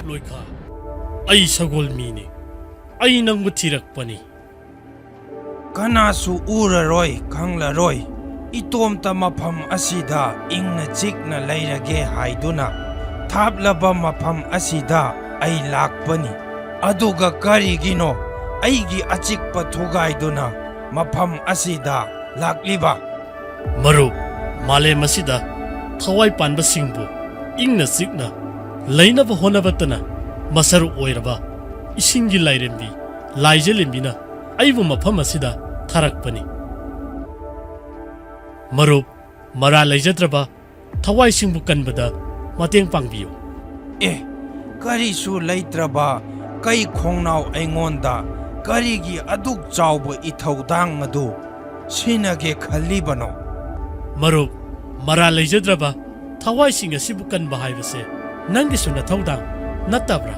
ꯂꯣꯏꯈꯥ, ꯑꯩ ꯁꯒꯣꯜ ꯃꯤꯅꯤ, ꯑꯩ ꯅꯪꯕꯨ ꯊꯤꯔꯛꯄꯅꯤ꯫ ꯀꯅꯥꯁꯨ ꯎꯔꯔꯣꯏ ꯈꯪꯂꯔꯣꯏ, ꯏꯇꯣꯝꯇ ꯃꯐꯝ ꯑꯁꯤꯗ ꯏꯪꯅ ꯆꯤꯛꯅ ꯂꯩꯔꯒꯦ ꯍꯥꯏꯗꯨꯅ ꯊꯥꯞꯂꯕ ꯃꯐꯝ ꯑꯁꯤꯗ ꯑꯩ ꯂꯥꯛꯄꯅꯤ꯫ ꯑꯗꯨꯒ ꯀꯔꯤꯒꯤꯅꯣ ꯑꯩꯒꯤ ꯑꯆꯤꯛꯄ ꯊꯨꯒꯥꯏꯗꯨꯅ ꯃꯐꯝ ꯑꯁꯤꯗ ꯂꯥꯛꯂꯤꯕ? ꯃꯔꯨꯞ, ꯃꯥꯂꯦꯝ ꯑꯁꯤꯗ ꯊꯋꯥꯏ ꯄꯥꯟꯕꯁꯤꯡꯕꯨ ꯏꯪꯅ ꯆꯤꯛꯅ ꯂꯩꯅꯕ ꯍꯣꯠꯅꯕꯇꯅ ꯃꯁꯔꯨꯛ ꯑꯣꯏꯔꯕ ꯏꯁꯤꯡꯒꯤ ꯂꯥꯏꯔꯦꯝꯕꯤ ꯂꯥꯏꯖꯂꯦꯝꯕꯤꯅ ꯑꯩꯕꯨ ꯃꯐꯝ ꯑꯁꯤꯗ ꯊꯥꯔꯛꯄꯅꯤ꯫ ꯃꯔꯨꯞ, ꯃꯔꯥ ꯂꯩꯖꯗ꯭ꯔꯕ ꯊꯋꯥꯏꯁꯤꯡꯕꯨ ꯀꯟꯕꯗ ꯃꯇꯦꯡ ꯄꯥꯡꯕꯤꯌꯨ꯫ ꯀꯔꯤꯁꯨ ꯂꯩꯇ꯭ꯔꯕ ꯀꯩ ꯈꯣꯡꯅꯥꯎ ꯑꯩꯉꯣꯟꯗ ꯀꯔꯤꯒꯤ ꯑꯗꯨꯛ ꯆꯥꯎꯕ ꯏꯊꯧꯗꯥꯡ ꯑꯗꯨ ꯁꯤꯟꯅꯒꯦ ꯈꯜꯂꯤꯕꯅꯣ? ꯃꯔꯨꯞ, ꯃꯔꯥ ꯂꯩꯖꯗ꯭ꯔꯕ ꯊꯋꯥꯏꯁꯤꯡ ꯑꯁꯤꯕꯨ ꯀꯟꯕ ꯍꯥꯏꯕꯁꯦ ꯅꯪꯒꯤꯁꯨ ꯅꯊꯧꯗꯥꯡ ꯅꯠꯇꯕ꯭ꯔꯥ?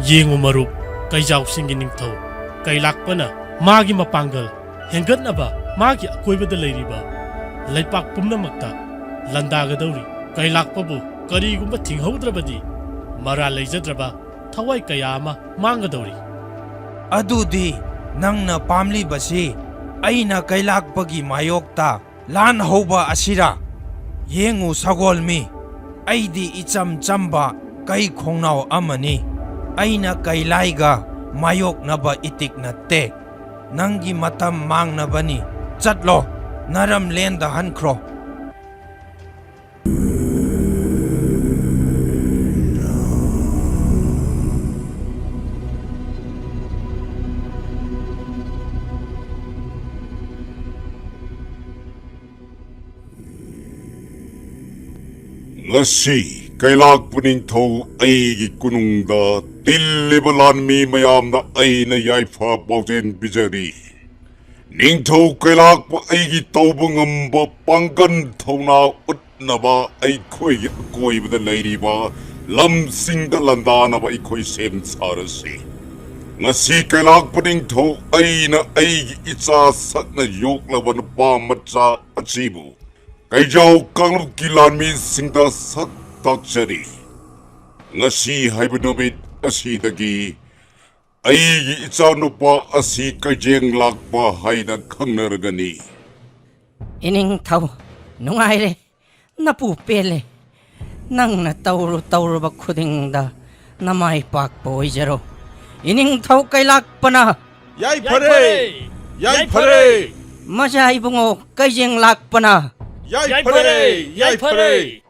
ꯌꯦꯡꯉꯨ ꯃꯔꯨꯞ, ꯀꯩꯖꯥꯎꯁꯤꯡꯒꯤ ꯅꯤꯡꯊꯧ ꯀꯩꯂꯥꯛꯄꯅ ꯃꯥꯒꯤ ꯃꯄꯥꯡꯒꯜ ꯍꯦꯟꯒꯠꯅꯕ ꯃꯥꯒꯤ ꯑꯀꯣꯏꯕꯗ ꯂꯩꯔꯤꯕ ꯂꯩꯄꯥꯛ ꯄꯨꯝꯅꯃꯛꯇ ꯂꯥꯟꯗꯥꯒꯗꯧꯔꯤ꯫ ꯀꯩꯂꯥꯛꯄꯕꯨ ꯀꯔꯤꯒꯨꯝꯕ ꯊꯤꯡꯍꯧꯗ꯭ꯔꯕꯗꯤ ꯃꯔꯥ ꯂꯩꯖꯗ꯭ꯔꯕ ꯊꯋꯥꯏ ꯀꯌꯥ ꯑꯃ ꯃꯥꯡꯒꯗꯧꯔꯤ꯫ ꯑꯗꯨꯗꯤ ꯅꯪꯅ ꯄꯥꯝꯂꯤꯕꯁꯤ ꯑꯩꯅ ꯀꯩꯂꯥꯛꯄꯒꯤ ꯃꯥꯌꯣꯛꯇ ꯂꯥꯟ ꯍꯧꯕ ꯑꯁꯤꯔꯥ? ꯌꯦꯡꯉꯨ ꯁꯒꯣꯜꯃꯤ, ꯑꯩꯗꯤ ꯏꯆꯝ ꯆꯝꯕ ꯀꯩ ꯈꯣꯡꯅꯥꯎ ꯑꯃꯅꯤ꯫ ꯑꯩꯅ ꯀꯩꯂꯥꯏꯒ ꯃꯥꯌꯣꯛꯅꯕ ꯏꯇꯤꯛ ꯅꯠꯇꯦ꯫ ꯅꯪꯒꯤ ꯃꯇꯝ ꯃꯥꯡꯅꯕꯅꯤ꯫ ꯆꯠꯂꯣ, ꯅꯔꯝꯂꯦꯟꯗ ꯍꯟꯈ꯭ꯔꯣ꯫ Ngasi kailakpa ningthau aigi kunungda tiliba lanmi mayamna aina yaifa paujen bijari. Ningthau kailakpa aigi tauba ngamba panggan thauna utnaba aikhoi akoibada leiriba lamsingda landanaba aikhoi sem sarasi. Ngasi kailakpa ningthau aina aigi icha sakna yoklaba napa macha achibu Kaijau kangluk kilanmi singda sak takchari. Ngasi haiba numit asidagi aigi ichanupa asi kajeng lakpa haina khangnaragani. Ining thau nungaire napu pele nang na tauru ba khudingda namai pak poijaro. Ining thau kailak pana Yai phare maja ibungo kaijeng lak pana. Yai phare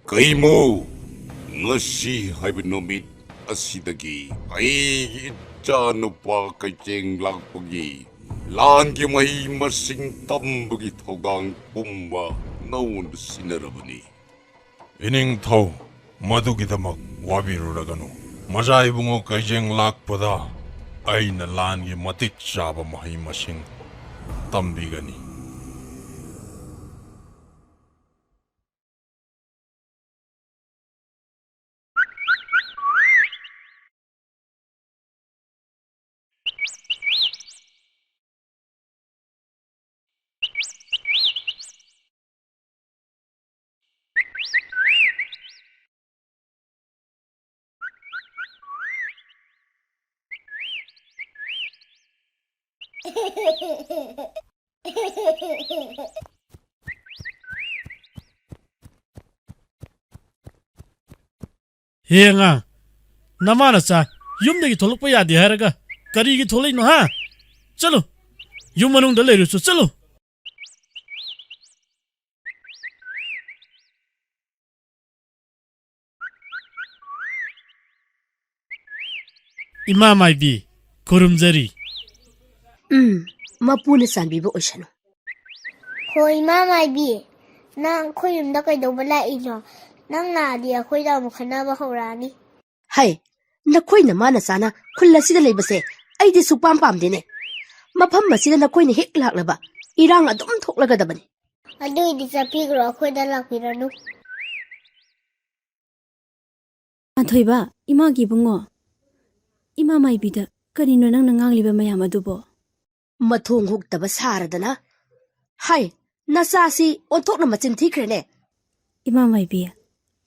Keimo ngasi haiba numit asidagi aigi ichanupa kajeng lakpagi langi mahi masing tambagi thogang pumba naun sinarabani. Ining thau madugidamak wabiruraganu. Majai bungo kajeng lakpada aina langi matik chaba mahi masing tambigani. ꯍꯦꯡꯉ ꯅꯃꯥꯅ ꯆꯥ ꯌꯨꯝꯗꯒꯤ ꯊꯣꯛꯂꯛꯄ ꯌꯥꯗꯦ ꯍꯥꯏꯔꯒ ꯀꯔꯤꯒꯤ ꯊꯣꯛꯂꯛꯏꯅꯣ ꯍꯥ ꯆꯠꯂꯨ ꯌꯨꯝ ꯃꯅꯨꯡꯗ ꯂꯩꯔꯨꯁꯨ ꯆꯠꯂꯨ ꯏꯃꯥ ꯃꯥꯏꯕꯤ ꯈꯨꯔꯨꯝꯖꯔꯤ ꯃꯄꯨꯅ ꯆꯥꯟꯕꯤꯕ ꯑꯣꯏꯁꯅꯨ ꯍꯣꯏ ꯏꯃꯥ ꯃꯥꯏꯕꯤ ꯅꯪ ꯑꯩꯈꯣꯏ ꯌꯨꯝꯗ ꯀꯩꯗꯧꯕ ꯂꯥꯛꯏꯅꯣ ꯅꯪ ꯂꯥꯛꯑꯗꯤ ꯑꯩꯈꯣꯏꯗ ꯑꯃꯨꯛ ꯈꯟꯅꯕ ꯍꯧꯔꯛꯑꯅꯤ ꯍꯥꯏ ꯅꯈꯣꯏꯅ ꯃꯥꯅ ꯆꯥꯅ ꯈꯨꯜ ꯑꯁꯤꯗ ꯂꯩꯕꯁꯦ ꯑꯩꯗꯤ ꯁꯨꯛꯄꯥꯝ ꯄꯥꯝꯗꯦꯅꯦ ꯃꯐꯝ ꯑꯁꯤꯗ ꯅꯈꯣꯏꯅ ꯍꯦꯛ ꯂꯥꯛꯂꯕ ꯏꯔꯥꯡ ꯑꯗꯨꯝ ꯊꯣꯛꯂꯒꯗꯕꯅꯤ ꯑꯗꯨꯏꯗꯤ ꯆꯠꯄꯤꯈ꯭ꯔꯣ ꯑꯩꯈꯣꯏꯗ ꯂꯥꯛꯄꯤꯔꯅꯨ ꯄꯥꯟꯊꯣꯏꯕ ꯏꯃꯥꯒꯤ ꯏꯕꯨꯡꯉꯣ ꯏꯃꯥ ꯃꯥꯏꯕꯤꯗ ꯀꯔꯤꯅꯣ ꯅꯪꯅ ꯉꯥꯡꯂꯤꯕ ꯃꯌꯥꯝ ꯑꯗꯨꯕꯣ ꯃꯊꯣꯡ ꯍꯨꯛꯇꯕ ꯁꯥꯔꯗꯅ ꯍꯥꯏ ꯅꯆꯥꯁꯤ ꯑꯣꯟꯊꯣꯛꯅ ꯃꯆꯤꯟ ꯊꯤꯈ꯭ꯔꯦꯅꯦ ꯏꯃꯥ ꯃꯥꯏꯕꯤ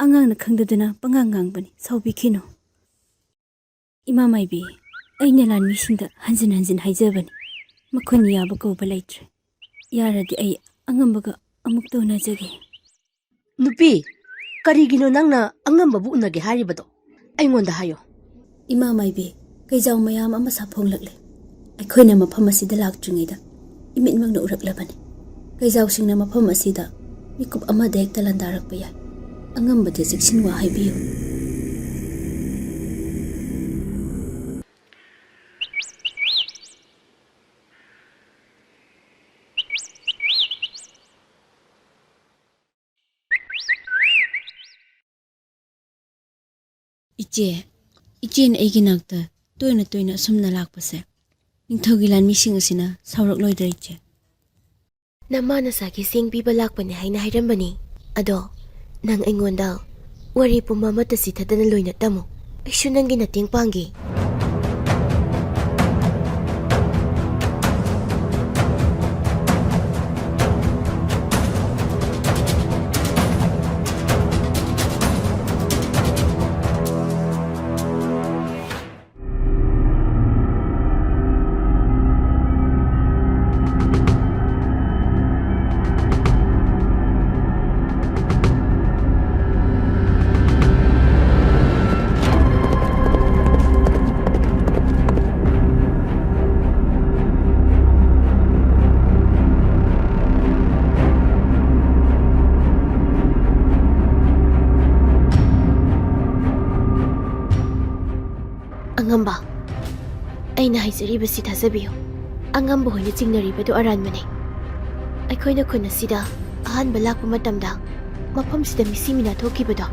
ꯑꯉꯥꯡꯅ ꯈꯪꯗꯗꯅ ꯄꯉꯥꯡ ꯉꯥꯡꯕꯅꯤ ꯁꯥꯎꯕꯤꯈꯤꯅꯨ ꯏꯃꯥ ꯃꯥꯏꯕꯤ ꯑꯩꯅ ꯂꯥꯟꯃꯤꯁꯤꯡꯗ ꯍꯟꯖꯤꯟ ꯍꯟꯖꯤꯟ ꯍꯥꯏꯖꯕꯅꯤ ꯃꯈꯣꯏꯅ ꯌꯥꯕ ꯀꯧꯕ ꯂꯩꯇ꯭ꯔꯦ ꯌꯥꯔꯗꯤ ꯑꯩ ꯑꯉꯝꯕꯒ ꯑꯃꯨꯛꯇ ꯎꯅꯖꯒꯦ ꯅꯨꯄꯤ ꯀꯔꯤꯒꯤꯅꯣ ꯅꯪꯅ ꯑꯉꯝꯕꯕꯨ ꯎꯅꯒꯦ ꯍꯥꯏꯔꯤꯕꯗꯣ ꯑꯩꯉꯣꯟꯗ ꯍꯥꯏꯌꯣ ꯏꯃꯥ ꯃꯥꯏꯕꯤ ꯀꯩꯖꯥꯎ ꯃꯌꯥꯝ ꯑꯃ ꯁꯥꯐꯣꯡꯂꯛꯂꯦ ꯑꯩꯈꯣꯏꯅ ꯃꯐꯝ ꯑꯁꯤꯗ ꯂꯥꯛꯇ꯭ꯔꯤꯉꯩꯗ ꯏꯃꯤꯠꯃꯛꯅ ꯎꯔꯛꯂꯕꯅꯤ ꯀꯩꯖꯥꯎꯁꯤꯡꯅ ꯃꯐꯝ ꯑꯁꯤꯗ ꯃꯤꯀꯨꯞ ꯑꯃꯗ ꯍꯦꯛꯇ ꯂꯥꯟꯗꯥꯔꯛꯄ ꯌꯥꯏ ꯑꯉꯝꯕꯗ ꯆꯦꯛꯁꯤꯟꯋꯥ ꯍꯥꯏꯕꯤꯌꯨ ꯏꯆꯦꯅ ꯑꯩꯒꯤ ꯅꯥꯛꯇ ꯇꯣꯏꯅ ꯇꯣꯏꯅ ꯑꯁꯨꯝꯅ ꯂꯥꯛꯄꯁꯦ ꯅꯤꯡꯊꯧꯒꯤ ꯂꯥꯟꯃꯤꯁꯤꯡ ꯑꯁꯤꯅ ꯁꯥꯎꯔꯛꯂꯣꯏꯗ꯭ꯔꯥ ꯏꯆꯦ ꯅꯃꯥ ꯅꯆꯥꯒꯤ ꯆꯦꯡ ꯄꯤꯕ ꯂꯥꯛꯄꯅꯦ ꯍꯥꯏꯅ ꯍꯥꯏꯔꯝꯕꯅꯤ ꯑꯗꯣ ꯅꯪ ꯑꯩꯉꯣꯟꯗ ꯋꯥꯔꯤ ꯄꯨꯝꯕ ꯑꯃꯠꯇ ꯆꯤꯊꯗꯅ ꯂꯣꯏꯅ ꯇꯝꯃꯨ ꯑꯩꯁꯨ ꯅꯪꯒꯤ ꯃꯇꯦꯡ ꯄꯥꯡꯒꯦ ꯑꯉꯝꯕ ꯑꯩꯅ ꯍꯥꯏꯖꯔꯤꯕꯁꯤ ꯊꯥꯖꯕꯤꯌꯨ ꯑꯉꯝꯕ ꯍꯣꯏꯅ ꯆꯤꯡꯅꯔꯤꯕꯗꯨ ꯑꯔꯥꯟꯕꯅꯤ ꯑꯩꯈꯣꯏꯅ ꯈꯨꯟ ꯑꯁꯤꯗ ꯑꯍꯥꯟꯕ ꯂꯥꯛꯄ ꯃꯇꯝꯗ ꯃꯐꯝꯁꯤꯗ ꯃꯤꯁꯤ ꯃꯤꯅꯥ ꯊꯣꯛꯈꯤꯕꯗꯣ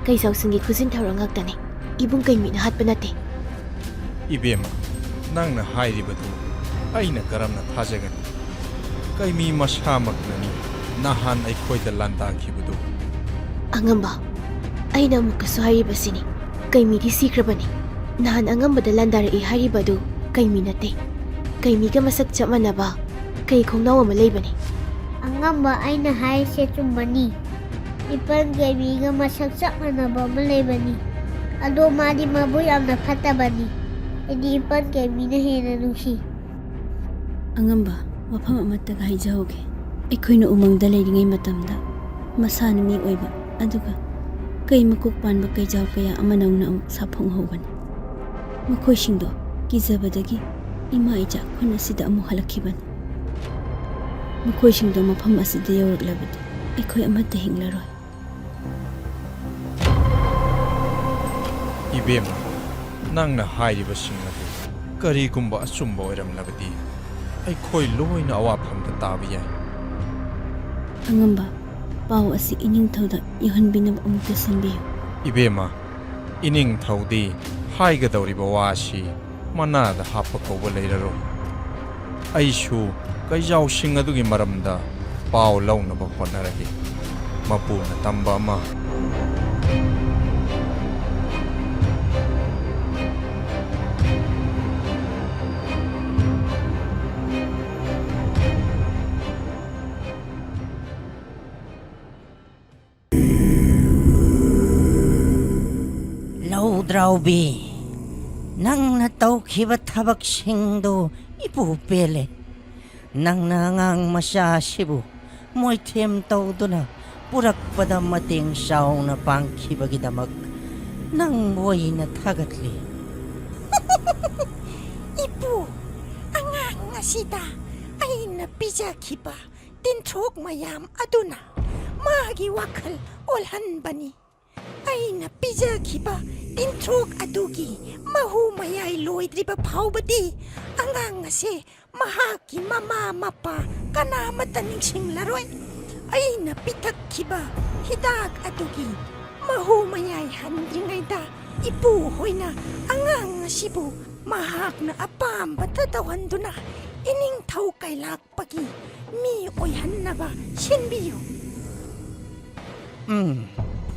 ꯀꯩꯖꯥꯎꯁꯤꯡꯒꯤ ꯈꯨꯖꯤꯟ ꯊꯧꯔꯥꯡ ꯉꯥꯛꯇꯅꯤ ꯏꯕꯨꯡ ꯀꯩꯃꯤꯅ ꯍꯥꯠꯄ ꯅꯠꯇꯦ ꯏꯕꯦꯝꯃ ꯅꯪꯅ ꯍꯥꯏꯔꯤꯕꯗꯨ ꯑꯩꯅ ꯀꯔꯝꯅ ꯊꯥꯖꯒꯅꯤ ꯀꯩꯃꯤ ꯃꯁꯥꯃꯛꯅꯅꯤ ꯅꯍꯥꯟ ꯑꯩꯈꯣꯏꯗ ꯂꯥꯟꯗꯥꯈꯤꯕꯗꯨ ꯑꯉꯝꯕ ꯑꯩꯅ ꯑꯃꯨꯛꯀꯁꯨ ꯍꯥꯏꯔꯤꯕꯁꯤꯅꯤ ꯀꯩꯃꯤꯗꯤ ꯁꯤꯈ꯭ꯔꯕꯅꯤ ꯅꯍꯥꯟ ꯑꯉꯝꯕꯗ ꯂꯥꯟꯗꯥꯔꯛꯏ ꯍꯥꯏꯔꯤꯕꯗꯨ ꯀꯩꯃꯤ ꯅꯠꯇꯦ ꯀꯩꯃꯤꯒ ꯃꯁꯛ ꯆꯞ ꯃꯥꯟꯅꯕ ꯀꯩ ꯈꯣꯡꯅꯥꯎ ꯑꯃ ꯂꯩꯕꯅꯤ ꯑꯉꯝꯕ ꯑꯩꯅ ꯍꯥꯏꯔꯤꯁꯦ ꯆꯨꯝꯕꯅꯤ ꯏꯄꯟ ꯀꯩꯃꯤꯒ ꯃꯁꯛ ꯆꯞ ꯃꯥꯟꯅꯕ ꯑꯃ ꯂꯩꯕꯅꯤ ꯑꯗꯣ ꯃꯥꯗꯤ ꯃꯕꯨꯛ ꯌꯥꯝꯅ ꯐꯠꯇꯕꯅꯤ ꯑꯩꯗꯤ ꯏꯄꯟ ꯀꯩꯃꯤꯅ ꯍꯦꯟꯅ ꯅꯨꯡꯁꯤ ꯑꯉꯝꯕ ꯋꯥꯐꯝ ꯑꯃꯠꯇꯒ ꯍꯥꯏꯖꯍꯧꯒꯦ ꯑꯩꯈꯣꯏꯅ ꯎꯃꯪꯗ ꯂꯩꯔꯤꯉꯩ ꯃꯇꯝꯗ ꯃꯁꯥꯅ ꯃꯤ ꯑꯣꯏꯕ ꯑꯗꯨꯒ ꯀꯩ ꯃꯀꯣꯛ ꯄꯥꯟꯕ ꯀꯩꯖꯥꯎ ꯀꯌꯥ ꯑꯃꯅꯧꯅ ꯑꯃꯨꯛ ꯁꯥꯐꯣꯡꯍꯧꯕꯅꯤ ꯃꯈꯣꯏꯁꯤꯡꯗꯣ ꯀꯤꯖꯕꯗꯒꯤ ꯏꯃꯥ ꯏꯆꯥ ꯈꯨꯟ ꯑꯁꯤꯗ ꯑꯃꯨꯛ ꯍꯜꯂꯛꯈꯤꯕꯅꯤ ꯃꯈꯣꯏꯁꯤꯡꯗꯣ ꯃꯐꯝ ꯑꯁꯤꯗ ꯌꯧꯔꯛꯂꯕꯗꯤ ꯑꯩꯈꯣꯏ ꯑꯃꯠꯇ ꯍꯤꯡꯂꯔꯣꯏ ꯏꯕꯦꯝꯃ ꯅꯪꯅ ꯍꯥꯏꯔꯤꯕꯁꯤꯡ ꯑꯗꯨ ꯀꯔꯤꯒꯨꯝꯕ ꯑꯆꯨꯝꯕ ꯑꯣꯏꯔꯝꯂꯕꯗꯤ ꯑꯩꯈꯣꯏ ꯂꯣꯏꯅ ꯑꯋꯥꯐꯝꯗ ꯇꯥꯕ ꯌꯥꯏ ꯑꯉꯝꯕ ꯄꯥꯎ ꯑꯁꯤ ꯏꯅꯤꯡꯊꯧꯗ ꯌꯧꯍꯟꯕꯤꯅꯕ ꯑꯃꯨꯛꯇ ꯁꯤꯟꯕꯤꯌꯨ ꯏꯕꯦꯝꯃ ꯏꯅꯤꯡꯊꯧꯗꯤ ꯍꯥꯏꯒꯗꯧꯔꯤꯕ ꯋꯥꯁꯤ ꯃꯅꯥꯗ ꯍꯥꯞꯄ ꯀꯧꯕ ꯂꯩꯔꯔꯣꯏ ꯑꯩꯁꯨ ꯀꯩꯖꯥꯎꯁꯤꯡ ꯑꯗꯨꯒꯤ ꯃꯔꯝꯗ ꯄꯥꯎ ꯂꯧꯅꯕ ꯍꯣꯠꯅꯔꯒꯦ ꯃꯄꯨꯅ ꯇꯝꯕ ꯑꯃ ꯂꯧꯗ꯭ꯔꯥꯎꯕꯤ ꯅꯪꯅ ꯇꯧꯈꯤꯕ ꯊꯕꯛꯁꯤꯡꯗꯨ ꯏꯄꯨ ꯄꯦꯜꯂꯦ Nangna ngang masyasibu, mo'y tem tawduna, purakpada mateng saw na pangkibagidamag, nang buhay na tagatli. Ipu, angang nga sida ay napijakiba tintrok mayam aduna magi wakal olhan bani ay napijakiba tintrok adugi mahu mayay loydriba phawbadi angang nga se mahaki mama mapa kanamata ningsinglaroy ay napitakkiba hidak adugi mahu mayay handringayda ipu hoyna angang nga sibu mahak na apamba tatawanduna ining thaw kay lakpagi mi oyhan na ba sinbiyo.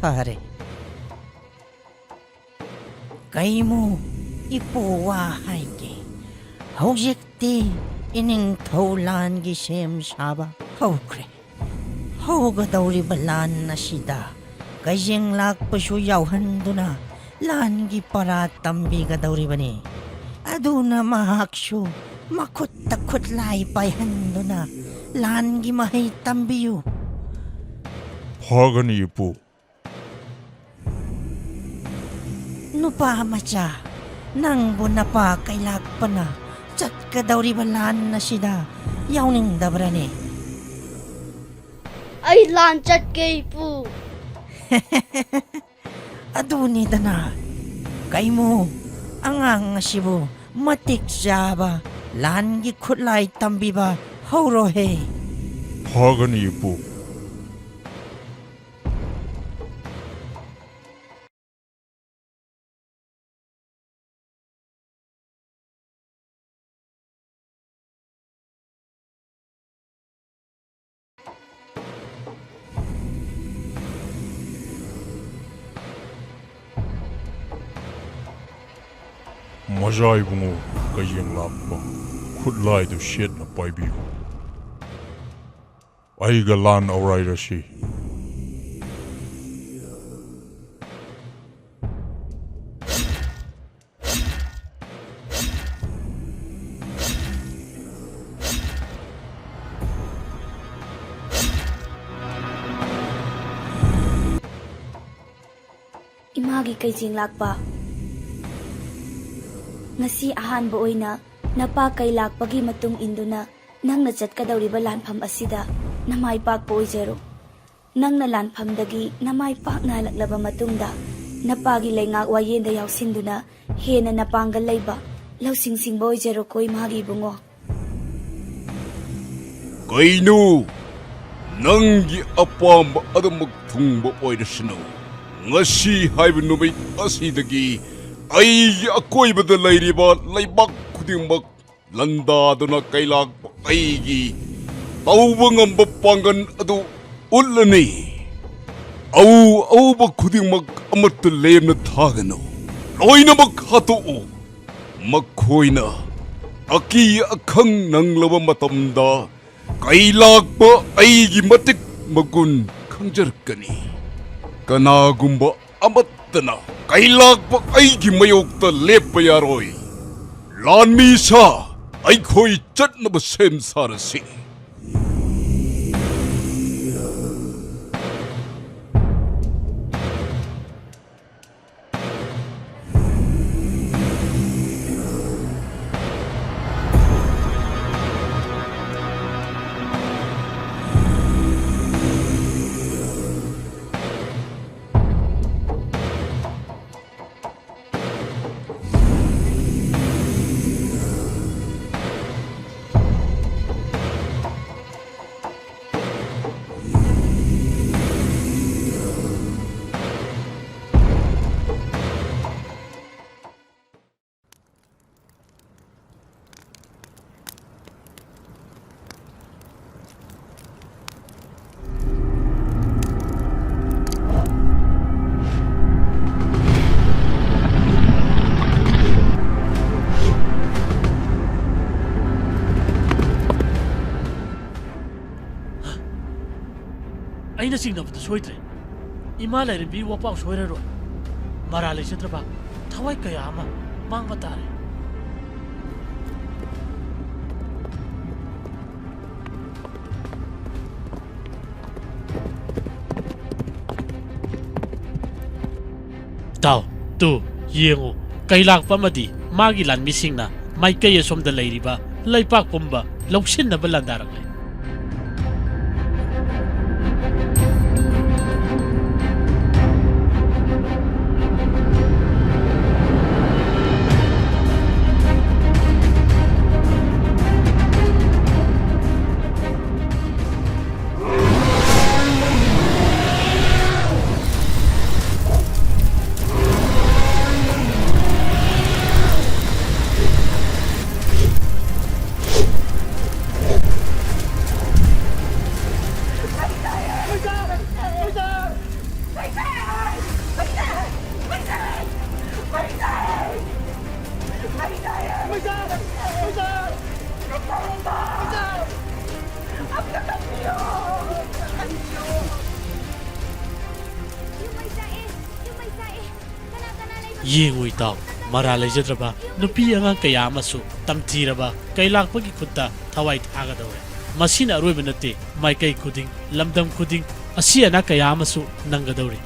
Pare. Kay mo ipuwahay ki. Hawjikti ining tawlan gisem saba. Hawkre. Hawga dawri balan na sida. Kayeng lakpasyo yawhan duna. Lan gi para tambi ga dawri bani. Aduna mahaksyo. Makut takut lai payhan duna. Lan gi mahay tambiyo. Hagani ipu. Nupa macha, nang bunapa kay lakpana, chat ka daw ribalan na sida, yawning dabrani. Ay lan chat kay pu. Aduni dana, kay mo, angang sibo, matik jaba, lan gi kutlay tambi ba, haurohe. Hagani ipu. Majai bungo kayeng lakpa khutlai du shet na paibiu. Ai galan aurai rashi. Imagi kay jing lakpa. Ngasi ahanba oina napa kay lakpagi matung induna nang nachatkadawriba lanpham asida namay pakpo oijero. Nang na lanphamdagi namay pak nalaklaba matungda napagi laingak wayenda yawsinduna hena napanggal layba lawsingsingba oijero ko imagi bungo. Kainu nanggi apamba adamak thungba oirasino ngasi haiba numit asidagi ay akoybada layriba laybak khudingmak landaduna kailakpa aigi tauba ngamba pangan adu ullani auba khudingmak amatta lemna thagano loinamak hatu'u makhoina aki akhang nanglaba matamda kailakpa aigi matik magun khangjarkani kanagumba amattana kailakpa aigi mayokta lepa yaroi lanmi sa aikhoi chatnaba sem sarasi ꯑꯩꯅ ꯆꯤꯡꯅꯕꯗ ꯁꯣꯏꯗ꯭ꯔꯦ ꯏꯃꯥ ꯂꯩꯔꯝꯕꯤ ꯋꯥꯄꯥꯎ ꯁꯣꯏꯔꯔꯣꯏ ꯃꯔꯥ ꯂꯩꯖꯗ꯭ꯔꯕ ꯊꯋꯥꯏ ꯀꯌꯥ ꯑꯃ ꯃꯥꯡꯕ ꯇꯥꯔꯦ ꯇꯥꯎ ꯇꯨ ꯌꯦꯡꯉꯨ ꯀꯩꯂꯥꯛꯄ ꯑꯃꯗꯤ ꯃꯥꯒꯤ ꯂꯥꯟꯃꯤꯁꯤꯡꯅ ꯃꯥꯏꯀꯩ ꯑꯁꯣꯝꯗ ꯂꯩꯔꯤꯕ ꯂꯩꯄꯥꯛ ꯄꯨꯝꯕ ꯂꯧꯁꯤꯟꯅꯕ ꯂꯥꯟꯗꯥꯔꯛꯂꯦ ꯌꯦꯡꯉꯨ ꯏꯇꯥꯎ ꯃꯔꯥ ꯂꯩꯖꯗ꯭ꯔꯕ ꯅꯨꯄꯤ ꯑꯉꯥꯡ ꯀꯌꯥ ꯑꯃꯁꯨ ꯇꯝꯊꯤꯔꯕ ꯀꯩꯂꯥꯛꯄꯒꯤ ꯈꯨꯠꯇ ꯊꯋꯥꯏ ꯊꯥꯒꯗꯧꯔꯦ ꯃꯁꯤꯅ ꯑꯔꯣꯏꯕ ꯅꯠꯇꯦ ꯃꯥꯏꯀꯩ ꯈꯨꯗꯤꯡ ꯂꯝꯗꯝ ꯈꯨꯗꯤꯡ ꯑꯁꯤ ꯑꯅꯥ ꯀꯌꯥ ꯑꯃꯁꯨ ꯅꯪꯒꯗꯧꯔꯤ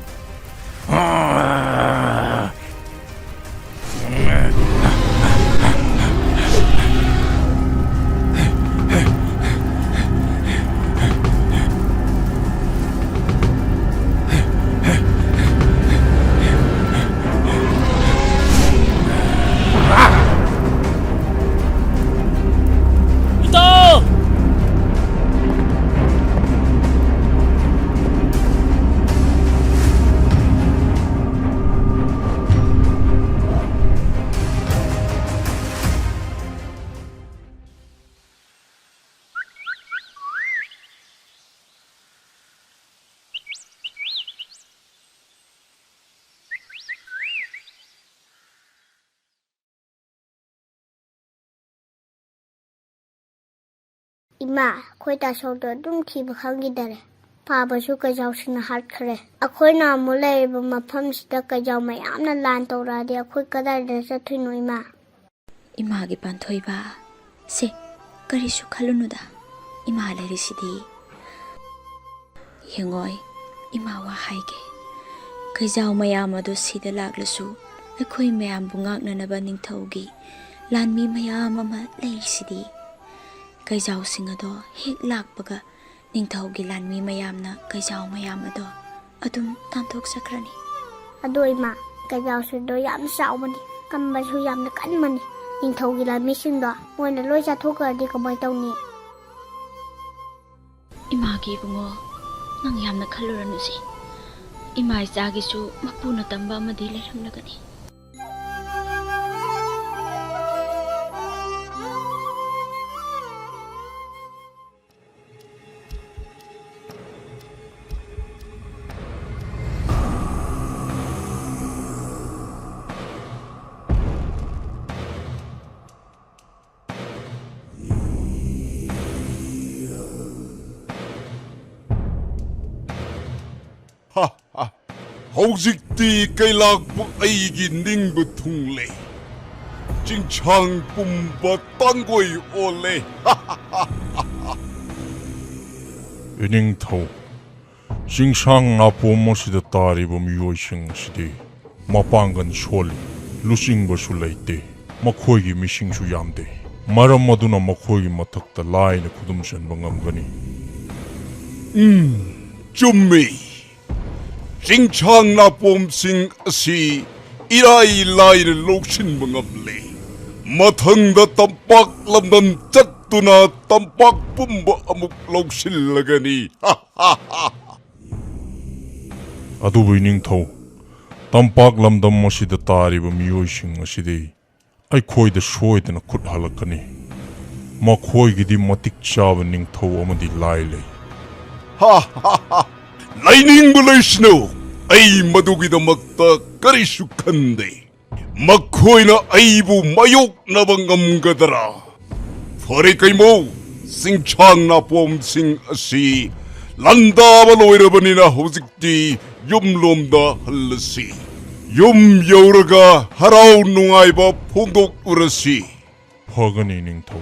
Ima, akhoi tasawdo adum thiba khangidare. Pabasu kajawsina hatkare. Akhoi na amu layriba mafamsida kajaw mayamna lan tawradi akhoi kadayda chathuino ima. Imagi panthoiba se karisu khalunuda ima lairisidi yengoi ima wa haige kajaw mayam adu sida laglasu akhoi mayam bungaknanaba ningthaugi lanmi mayam ama lairisidi Kaijaw singado hek lakpaga ningthaugi lanmi mayamna kaijaw mayam ado adum tanthok sakrani Ado ima, kajaw sido yam sawmani, kambasu yam kanmani. Ningthaugi lanmi singdo moina loi chathokardi kamai tawni. Imagi bungo nang yamna khaluranusi ima ichagisu mapuna tamba amadi leiramlagani Hojikti kailakpu aigi ningbu thungle. Chingchang pumba tangoi ole. Ining thau. Chingchang na pomo sida taribu miyoi sing sidi. Mapangan sholi. Lusing basu laite. Makhoigi mishing su yamde. Maram maduna makhoigi mathakta laina kudum shan bangamgani. Chummi. Chingchang na pom sing asi irai lai lokshin bangamle. Mathang da tampak lamdan chattuna tampak pumba amuk lokshin lagani. Adubu ining thau. Tampak lamdam masida tariba miyoi sing asidi. Ai khoi da shoi da na khut halakani. Ma khoi gidi matik chaba ning thau amadi lai lay. Lightning Belishno, ay madugidamagta karishu kande. Makhoy na aybu mayok na bangam gadara. Fari kay mo, sing chang na pom sing asi. Landa baloirabani na hozikti yumlom da halasi. Yum yauraga haraw nungay ba pundok urasi. Pagani ning thau.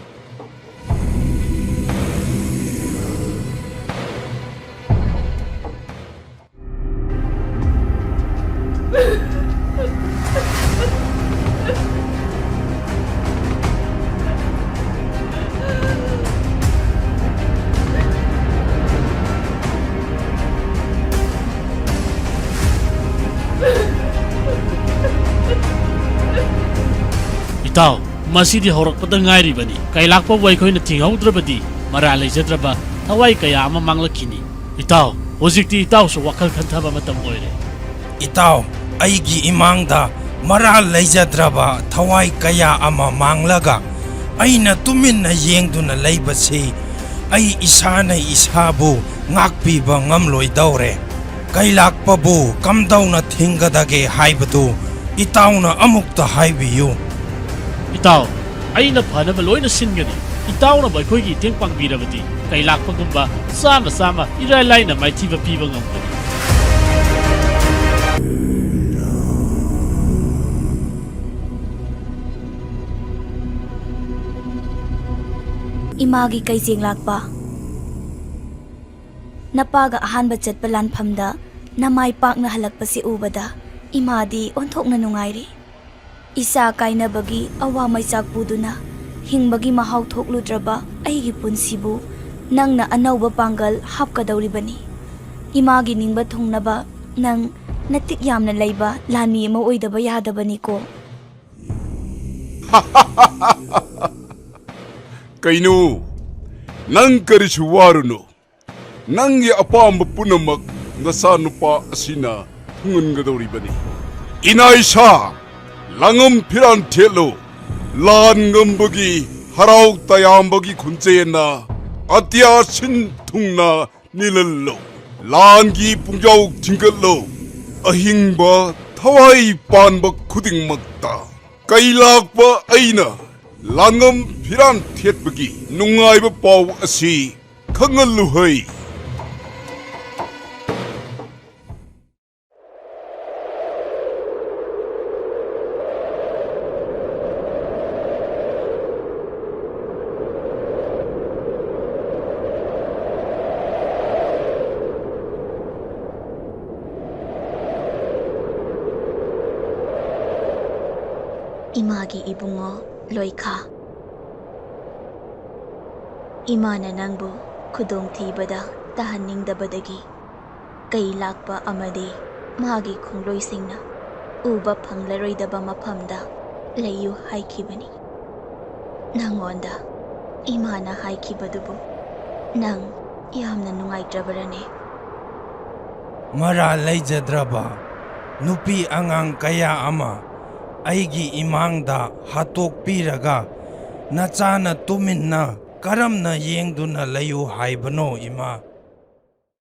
Itaw, masidi horakpada ngairibani. Kailakpa waikhoina thingaudrabadi mara leijadraba thawai kaya ama manglakini. Itaw, hojikti itaw su wakal khanthaba matam oire. Itaw, aigi imangda mara leijadraba thawai kaya ama manglaga aina tuminna yengduna leibasi ai isana isabu ngakpiba ngamloi daure. Kailakpabu kamdauna thingadage haibadu itawna amukta haibiyu. Itaw, aina phanaba loina singani. Itawna baikhoigi teng pangbirabadi kailakpagumba sama sama irai laina maithiba piba ngamgani. Imagi kaijeng lakpa. Napaga ahanba chatpa lanphamda namai pakna halakpa si ubada imadi onthokna nungairi. Isa kainabagi awa maisak puduna hingbagi mahau thokludraba aigi punsibu nangna anauba pangal hapkadawribani. Imagi ningba thungnaba nang natik yamna leiba lani ma oidaba yadabani ko. Kainu, nang karisu waruno, nangi apamba punamak nasa nupa asina thungangadawribani. Inaisa, langam piran telo, lan ngambagi harau tayambagi kunchena, atya sin thungna nilallo, langi pungjau tinggallo, ahingba thawai panba khuding magta, kailakba aina, langam piran thietbagi nungaiba paw asi khangalluhai. Imagi ibungo loika. Imana nangbu kudong thibada tahaningdabadagi kay lakpa amadi magi khongloisingna uba phanglaroidaba maphamda layu haikibani. Nangonda imana haikibadubu nang yamna nungaitrabarane. Mara leijadraba nupi angang kaya ama aigi imangda hatok piraga nachana tuminna karamna yengduna layu haibano ima.